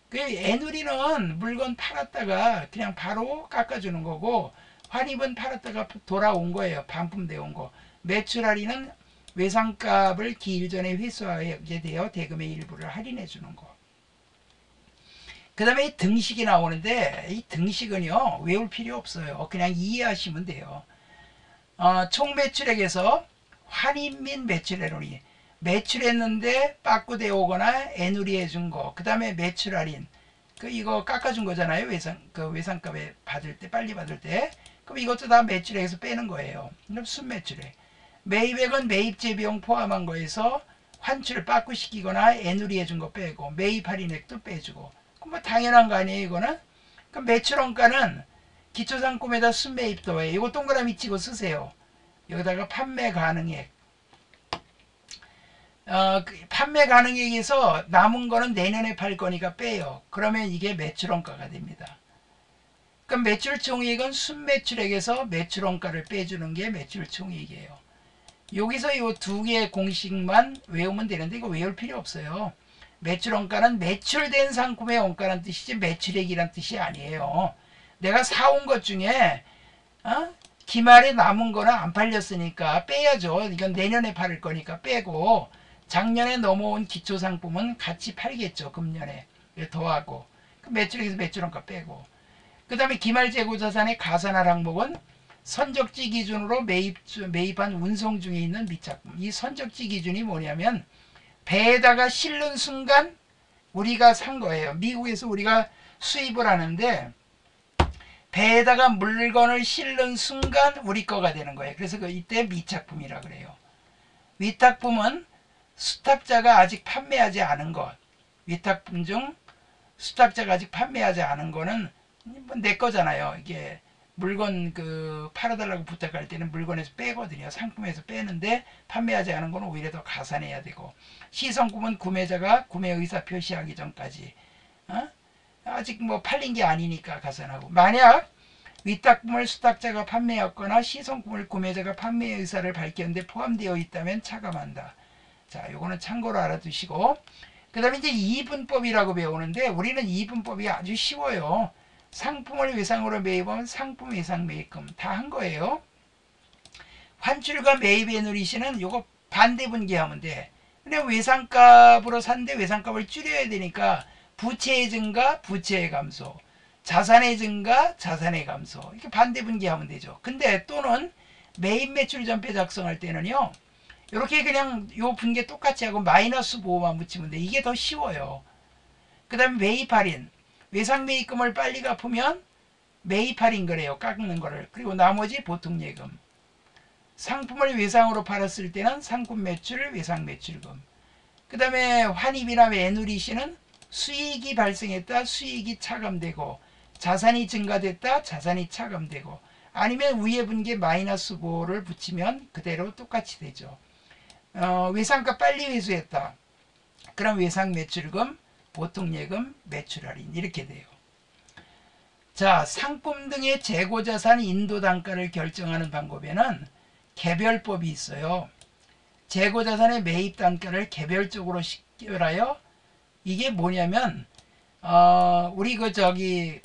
그 애누리는 물건 팔았다가 그냥 바로 깎아주는 거고, 환입은 팔았다가 돌아온 거예요. 반품되어 온 거. 매출 할인은 외상값을 기일 전에 회수하게 되어 대금의 일부를 할인해 주는 거. 그 다음에 이 등식이 나오는데, 이 등식은요 외울 필요 없어요. 그냥 이해하시면 돼요. 총 매출액에서 환입 및 매출 애누리, 매출했는데 빠꾸되어 오거나 애누리 해준 거, 그 다음에 매출 할인, 이거 깎아준 거잖아요. 외상값에 받을 때, 빨리 받을 때. 그럼 이것도 다 매출액에서 빼는 거예요. 그럼 순매출액. 매입액은 매입제 비용 포함한 거에서 환출을 빠꾸시키거나 애누리 해준 거 빼고, 매입 할인액도 빼주고. 그럼 뭐 당연한 거 아니에요, 이거는? 그럼 매출원가는 기초상품에다 순매입 더해. 이거 동그라미 치고 쓰세요. 여기다가 판매 가능액. 판매 가능액에서 남은 거는 내년에 팔 거니까 빼요. 그러면 이게 매출원가가 됩니다. 그럼 매출총액은 순매출액에서 매출원가를 빼주는 게 매출총액이에요. 여기서 이 두 개의 공식만 외우면 되는데 이거 외울 필요 없어요. 매출원가는 매출된 상품의 원가라는 뜻이지 매출액이란 뜻이 아니에요. 내가 사온 것 중에 기말에 남은 거는 안 팔렸으니까 빼야죠. 이건 내년에 팔을 거니까 빼고, 작년에 넘어온 기초상품은 같이 팔겠죠. 금년에 더하고, 매출액에서 매출원가 빼고, 그 다음에 기말재고자산의 가산할 항목은 선적지 기준으로 매입한 운송 중에 있는 미착품. 이 선적지 기준이 뭐냐면 배에다가 실는 순간 우리가 산 거예요. 미국에서 우리가 수입을 하는데 배에다가 물건을 실는 순간 우리 거가 되는 거예요. 그래서 이때 미착품이라 그래요. 위탁품은 수탁자가 아직 판매하지 않은 것. 위탁품 중 수탁자가 아직 판매하지 않은 거는 내 거잖아요. 이게 물건 팔아달라고 부탁할 때는 물건에서 빼거든요. 상품에서 빼는데 판매하지 않은 거는 오히려 더 가산해야 되고, 시성품은 구매자가 구매 의사 표시하기 전까지 아직 뭐 팔린 게 아니니까 가산하고. 만약 위탁품을 수탁자가 판매했거나 시송품을 구매자가 판매 의사를 밝혔는데 포함되어 있다면 차감한다. 자, 요거는 참고로 알아두시고, 그 다음에 이제 이분법이라고 배우는데, 우리는 이분법이 아주 쉬워요. 상품을 외상으로 매입하면 상품 외상 매입금 다 한 거예요. 환출과 매입의 누리시는 요거 반대분기하면 돼. 근데 외상값으로 샀는데 외상값을 줄여야 되니까 부채의 증가, 부채의 감소, 자산의 증가, 자산의 감소, 이렇게 반대분기하면 되죠. 근데 또는 매입 매출 전표 작성할 때는요, 이렇게 그냥 요 분계 똑같이 하고 마이너스 보호만 붙이면 돼. 이게 더 쉬워요. 그 다음에 매입 할인, 외상 매입금을 빨리 갚으면 매입 할인 거래요. 깎는 거를. 그리고 나머지 보통 예금. 상품을 외상으로 팔았을 때는 상품 매출, 외상 매출금. 그 다음에 환입이나 매누리시는 수익이 발생했다, 수익이 차감되고, 자산이 증가됐다, 자산이 차감되고, 아니면 위에 분계 마이너스 보호를 붙이면 그대로 똑같이 되죠. 외상값 빨리 회수했다. 그럼 외상 매출금, 보통 예금, 매출 할인 이렇게 돼요. 자, 상품 등의 재고자산 인도 단가를 결정하는 방법에는 개별법이 있어요. 재고자산의 매입 단가를 개별적으로 식별하여, 이게 뭐냐면 우리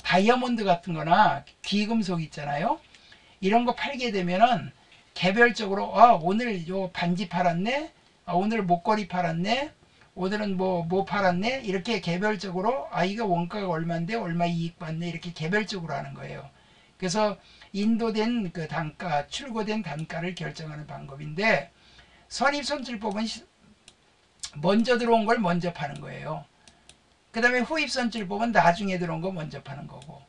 다이아몬드 같은 거나 귀금속 있잖아요. 이런 거 팔게 되면은 개별적으로 오늘 요 반지 팔았네, 오늘 목걸이 팔았네, 오늘은 뭐 팔았네, 이렇게 개별적으로 이거 원가가 얼마인데 얼마 이익 받네, 이렇게 개별적으로 하는 거예요. 그래서 인도된 그 단가, 출고된 단가를 결정하는 방법인데, 선입선출법은 먼저 들어온 걸 먼저 파는 거예요. 그 다음에 후입선출법은 나중에 들어온 거 먼저 파는 거고,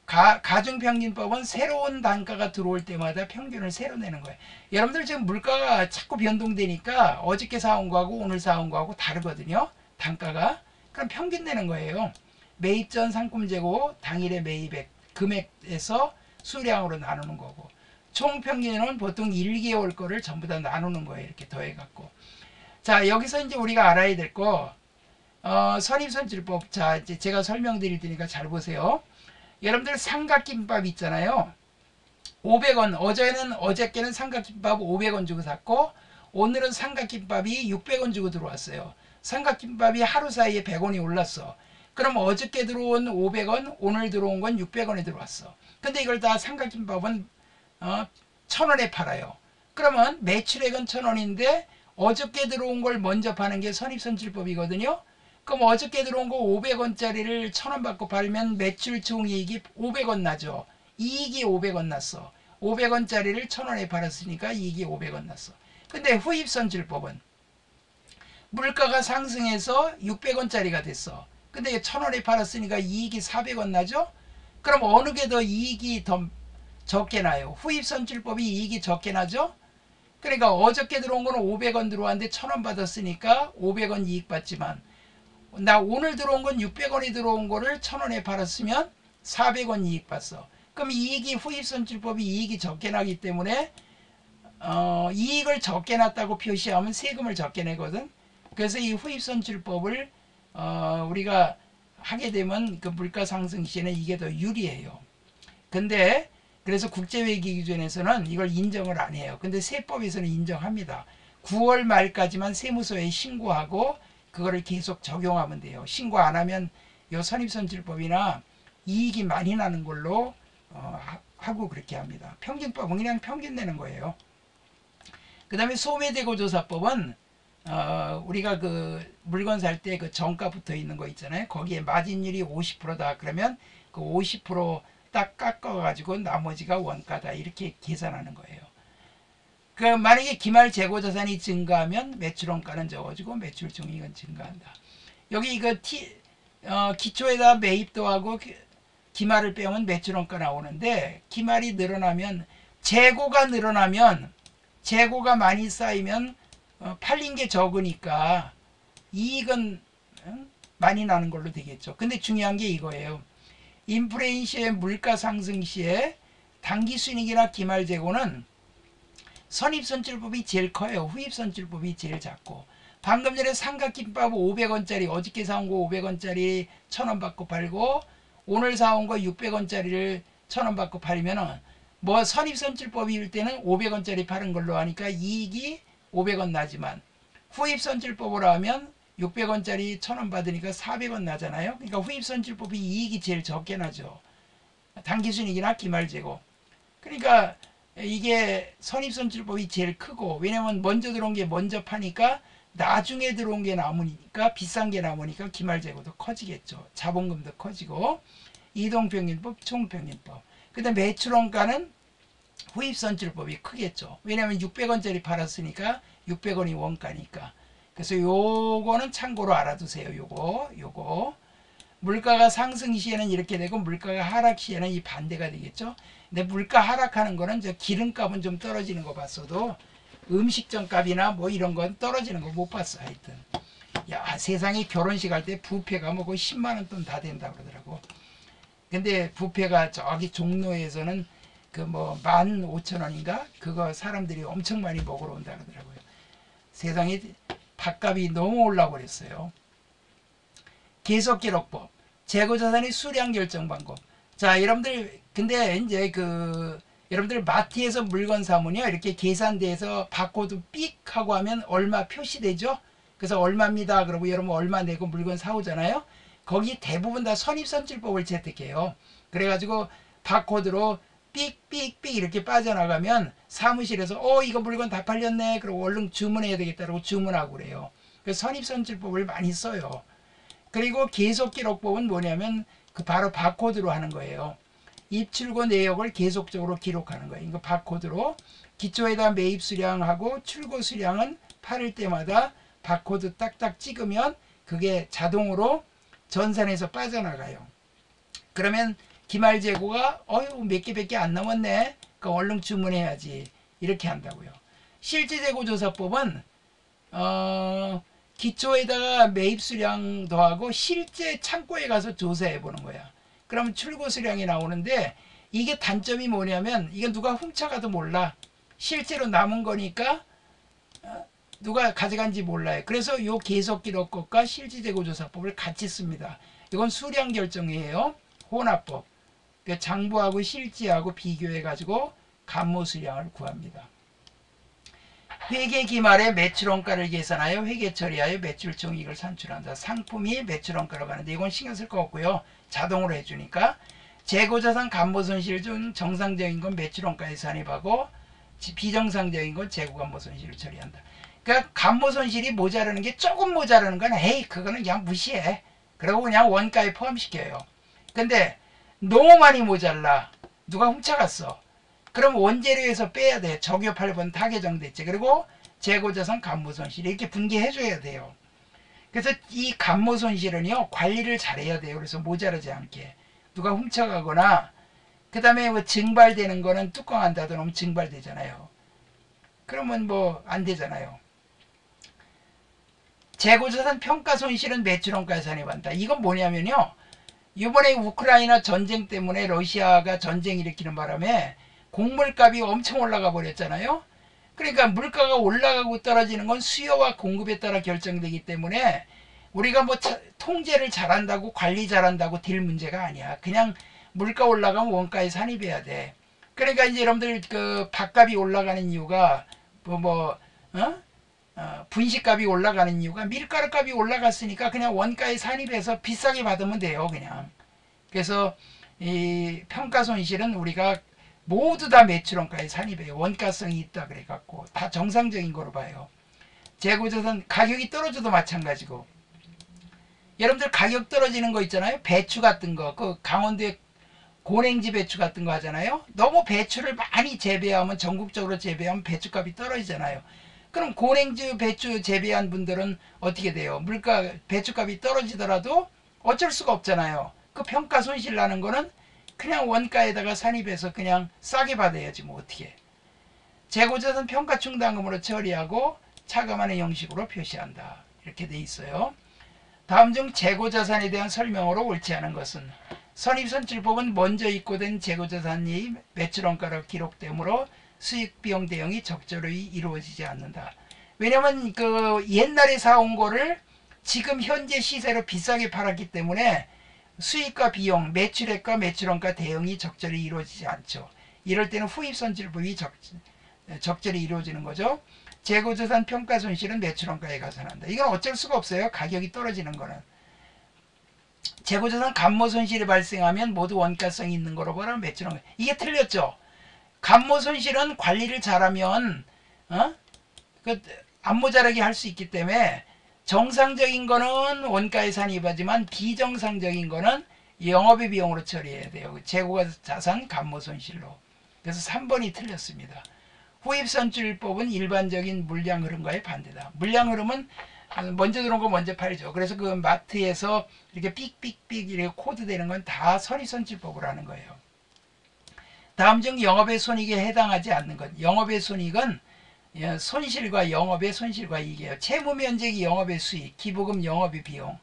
가중평균법은 새로운 단가가 들어올 때마다 평균을 새로 내는 거예요. 여러분들 지금 물가가 자꾸 변동되니까 어저께 사온 거하고 오늘 사온 거하고 다르거든요. 단가가. 그럼 평균 내는 거예요. 매입 전 상품 재고 당일의 매입액 금액에서 수량으로 나누는 거고, 총 평균은 보통 1개월 거를 전부 다 나누는 거예요. 이렇게 더해갖고. 자, 여기서 이제 우리가 알아야 될 거, 선입선출법. 자, 이제 제가 설명드릴 테니까 잘 보세요. 여러분들 삼각김밥 있잖아요. 500원. 어저께는 삼각김밥 500원 주고 샀고, 오늘은 삼각김밥이 600원 주고 들어왔어요. 삼각김밥이 하루 사이에 100원이 올랐어. 그럼 어저께 들어온 500원, 오늘 들어온 건 600원에 들어왔어. 근데 이걸 다 삼각김밥은 1000원에 팔아요. 그러면 매출액은 1000원인데 어저께 들어온 걸 먼저 파는 게 선입선출법이거든요. 그럼 어저께 들어온 거 500원짜리를 1000원 받고 팔면 매출 총이익이 500원 나죠. 이익이 500원 났어. 500원짜리를 1000원에 팔았으니까 이익이 500원 났어. 근데 후입선출법은 물가가 상승해서 600원짜리가 됐어. 근데 1000원에 팔았으니까 이익이 400원 나죠. 그럼 어느 게 더 이익이 더 적게 나요? 후입선출법이 이익이 적게 나죠. 그러니까 어저께 들어온 거는 500원 들어왔는데 1000원 받았으니까 500원 이익 받지만, 나 오늘 들어온 건 600원이 들어온 거를 1000원에 팔았으면 400원 이익 봤어. 그럼 이익이, 후입선출법이 이익이 적게 나기 때문에 이익을 적게 났다고 표시하면 세금을 적게 내거든. 그래서 이 후입선출법을 우리가 하게 되면 그 물가 상승 시에는 이게 더 유리해요. 근데 그래서 국제회계기준에서는 이걸 인정을 안 해요. 근데 세법에서는 인정합니다. 9월 말까지만 세무서에 신고하고 그거를 계속 적용하면 돼요. 신고 안 하면 요 선입선출법이나 이익이 많이 나는 걸로 하고 그렇게 합니다. 평균법은 그냥 평균 내는 거예요. 그 다음에 소매대고조사법은 우리가 그 물건 살 때 그 정가 붙어 있는 거 있잖아요. 거기에 마진율이 50%다. 그러면 그 50% 딱 깎아가지고 나머지가 원가다. 이렇게 계산하는 거예요. 그 만약에 기말 재고자산이 증가하면 매출원가는 적어지고 매출총액은 증가한다. 여기 이거 기초에다 매입도 하고 기말을 빼면 매출원가 나오는데, 기말이 늘어나면, 재고가 늘어나면, 재고가 많이 쌓이면 팔린 게 적으니까 이익은 많이 나는 걸로 되겠죠. 근데 중요한 게 이거예요. 인플레이션 물가 상승 시에 당기순이익이나 기말 재고는 선입선출법이 제일 커요. 후입선출법이 제일 작고, 방금 전에 삼각김밥 500원짜리 어저께 사온 거 500원짜리 1000원 받고 팔고 오늘 사온 거 600원짜리를 1000원 받고 팔면은 뭐 선입선출법일 때는 500원짜리 파는 걸로 하니까 이익이 500원 나지만 후입선출법으로 하면 600원짜리 1000원 받으니까 400원 나잖아요. 그러니까 후입선출법이 이익이 제일 적게 나죠. 단기순이익이나 기말재고. 그러니까 이게 선입선출법이 제일 크고, 왜냐면 먼저 들어온 게 먼저 파니까 나중에 들어온 게 남으니까 비싼 게 남으니까 기말재고도 커지겠죠. 자본금도 커지고. 이동평균법, 총평균법. 그 다음 매출원가는 후입선출법이 크겠죠. 왜냐면 600원짜리 팔았으니까 600원이 원가니까. 그래서 요거는 참고로 알아두세요. 요거. 물가가 상승 시에는 이렇게 되고 물가가 하락 시에는 이 반대가 되겠죠. 근데 물가 하락하는 거는 저 기름값은 좀 떨어지는 거 봤어도 음식점 값이나 뭐 이런 건 떨어지는 거 못 봤어. 하여튼 야, 세상에 결혼식 할 때 뷔페가 뭐 거의 10만원 돈 다 된다 그러더라고. 근데 뷔페가 저기 종로에서는 그 뭐 15,000원인가 그거 사람들이 엄청 많이 먹으러 온다 그러더라고요. 세상에 밥값이 너무 올라 버렸어요. 계속기록법, 재고자산의 수량 결정 방법. 자, 여러분들 근데 이제 여러분들 마트에서 물건 사면요 이렇게 계산대에서 바코드 삑 하고 하면 얼마 표시되죠. 그래서 얼마입니다. 그러고 여러분 얼마 내고 물건 사오잖아요. 거기 대부분 다 선입선출법을 채택해요. 그래가지고 바코드로 삑삑삑 이렇게 빠져나가면 사무실에서 이거 물건 다 팔렸네. 그리고 얼른 주문해야 되겠다고 주문하고 그래요. 그래서 선입선출법을 많이 써요. 그리고 계속기록법은 뭐냐면 바로 바코드로 하는 거예요. 입출고 내역을 계속적으로 기록하는 거예요. 이거 바코드로 기초에다 매입 수량하고 출고 수량은 팔을 때마다 바코드 딱딱 찍으면 그게 자동으로 전산에서 빠져나가요. 그러면 기말재고가 몇 개밖에 안 남았네. 그러니까 얼른 주문해야지. 이렇게 한다고요. 실제재고조사법은 기초에다가 매입 수량 더하고 실제 창고에 가서 조사해 보는 거야. 그러면 출고 수량이 나오는데 이게 단점이 뭐냐면 이건 누가 훔쳐가도 몰라. 실제로 남은 거니까 누가 가져간지 몰라요. 그래서 요 계속기록법과 실질재고조사법을 같이 씁니다. 이건 수량 결정이에요. 혼합법. 장부하고 실지하고 비교해 가지고 감모수량을 구합니다. 회계 기말에 매출원가를 계산하여 회계 처리하여 매출총이익을 산출한다. 상품이 매출원가로 가는데 이건 신경 쓸 거 없고요. 자동으로 해주니까. 재고자산 감모손실 중 정상적인 건 매출원가에 산입하고 비정상적인 건 재고감모손실을 처리한다. 그러니까 감모손실이 모자라는 게 조금 모자라는 건 그거는 그냥 무시해. 그리고 그냥 원가에 포함시켜요. 근데 너무 많이 모자라. 누가 훔쳐갔어. 그럼 원재료에서 빼야 돼. 적요 8번 다 개정됐지. 그리고 재고자산 감모손실 이렇게 분개해줘야 돼요. 그래서 이 감모손실은요 관리를 잘해야 돼요. 그래서 모자라지 않게. 누가 훔쳐가거나 그 다음에 뭐 증발되는 거는 뚜껑 안 닫아놓으면 증발되잖아요. 그러면 뭐 안 되잖아요. 재고자산 평가손실은 매출원가에 산입한다. 이건 뭐냐면요. 이번에 우크라이나 전쟁 때문에 러시아가 전쟁 일으키는 바람에 곡물값이 엄청 올라가 버렸잖아요. 그러니까 물가가 올라가고 떨어지는 건 수요와 공급에 따라 결정되기 때문에 우리가 뭐 통제를 잘한다고 관리 잘한다고 될 문제가 아니야. 그냥 물가 올라가면 원가에 산입해야 돼. 그러니까 이제 여러분들 밥값이 올라가는 이유가 분식값이 올라가는 이유가 밀가루 값이 올라갔으니까 그냥 원가에 산입해서 비싸게 받으면 돼요. 그냥. 그래서 이 평가손실은 우리가 모두 다 매출원가에 산입해요. 원가성이 있다 그래갖고 다 정상적인 거로 봐요. 재고자산 가격이 떨어져도 마찬가지고. 여러분들 가격 떨어지는 거 있잖아요. 배추 같은 거. 강원도에 고랭지 배추 같은 거 하잖아요. 너무 배추를 많이 재배하면 전국적으로 재배하면 배추값이 떨어지잖아요. 그럼 고랭지 배추 재배한 분들은 어떻게 돼요? 배추값이 떨어지더라도 어쩔 수가 없잖아요. 그 평가 손실 나는 거는 그냥 원가에다가 산입해서 그냥 싸게 받아야지 뭐 어떻게. 재고자산 평가 충당금으로 처리하고 차감하는 형식으로 표시한다. 이렇게 돼 있어요. 다음 중 재고자산에 대한 설명으로 옳지 않은 것은 선입선출법은 먼저 입고된 재고자산이 매출원가로 기록되므로 수익비용 대응이 적절히 이루어지지 않는다. 왜냐면 그 옛날에 사온 거를 지금 현재 시세로 비싸게 팔았기 때문에 수익과 비용, 매출액과 매출원가 대응이 적절히 이루어지지 않죠. 이럴 때는 후입손실법이 적절히 이루어지는 거죠. 재고자산 평가 손실은 매출원가에 가산한다. 이건 어쩔 수가 없어요. 가격이 떨어지는 거는. 재고자산 감모 손실이 발생하면 모두 원가성이 있는 거로 보라 매출원가. 이게 틀렸죠. 감모 손실은 관리를 잘하면 안 모자라게 할 수 있기 때문에 정상적인 거는 원가에 산입하지만 비정상적인 거는 영업의 비용으로 처리해야 돼요. 재고자산 감모 손실로. 그래서 3번이 틀렸습니다. 후입선출법은 일반적인 물량 흐름과의 반대다. 물량 흐름은 먼저 들어온 거 먼저 팔죠. 그래서 그 마트에서 이렇게 삑삑삑 이렇게 코드되는 건 다 선입선출법으로 하는 거예요. 다음 중 영업의 손익에 해당하지 않는 것. 영업의 손익은 손실과 영업의 손실과 이익이에요. 채무면적이 영업의 수익, 기부금 영업의 비용,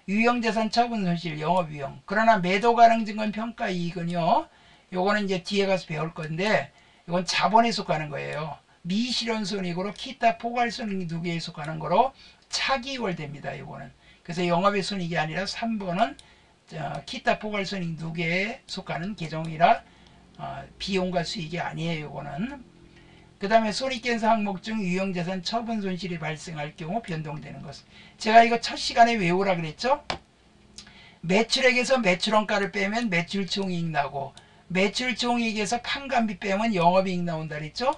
유형자산 처분 손실 영업의 비용. 그러나 매도 가능 증권 평가 이익은요. 요거는 이제 뒤에 가서 배울 건데 이건 자본에 속하는 거예요. 미실현손익으로 기타 포괄손익 누계에 속하는 거로 차기월됩니다. 요거는. 그래서 영업의 손익이 아니라 3번은 기타 포괄손익 누계에 속하는 계정이라 비용과 수익이 아니에요. 요거는. 그 다음에 손익계산 항목 중 유형자산 처분 손실이 발생할 경우 변동되는 것. 제가 이거 첫 시간에 외우라 그랬죠. 매출액에서 매출원가를 빼면 매출총이익 나고 매출총이익에서 판관비 빼면 영업이익 나온다 그랬죠.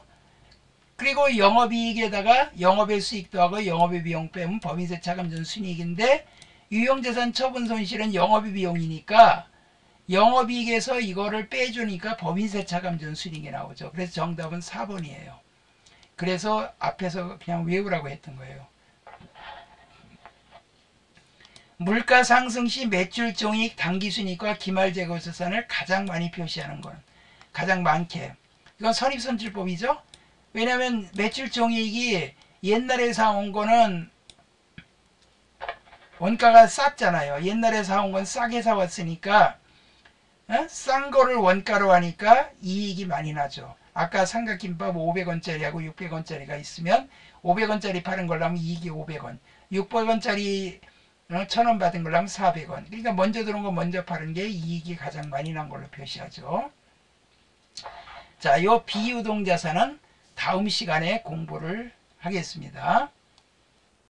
그리고 영업이익에다가 영업의 수익 더하고 영업의 비용 빼면 법인세 차감전 순이익인데 유형자산 처분 손실은 영업의 비용이니까 영업이익에서 이거를 빼주니까 법인세 차감전 순이익이 나오죠. 그래서 정답은 4번이에요. 그래서 앞에서 그냥 외우라고 했던 거예요. 물가 상승 시 매출총이익, 당기순이익과 기말재고자산을 가장 많이 표시하는 건 가장 많게. 이건 선입선출법이죠. 왜냐하면 매출총이익이 옛날에 사온 거는 원가가 쌌잖아요. 옛날에 사온 건 싸게 사왔으니까 싼 거를 원가로 하니까 이익이 많이 나죠. 아까 삼각김밥 500원짜리하고 600원짜리가 있으면 500원짜리 파는 걸로 하면 이익이 500원, 600원짜리 1000원 받은 걸로 하면 400원. 그러니까 먼저 들어온 거 먼저 파는 게 이익이 가장 많이 난 걸로 표시하죠. 자, 요 비유동자산은 다음 시간에 공부를 하겠습니다.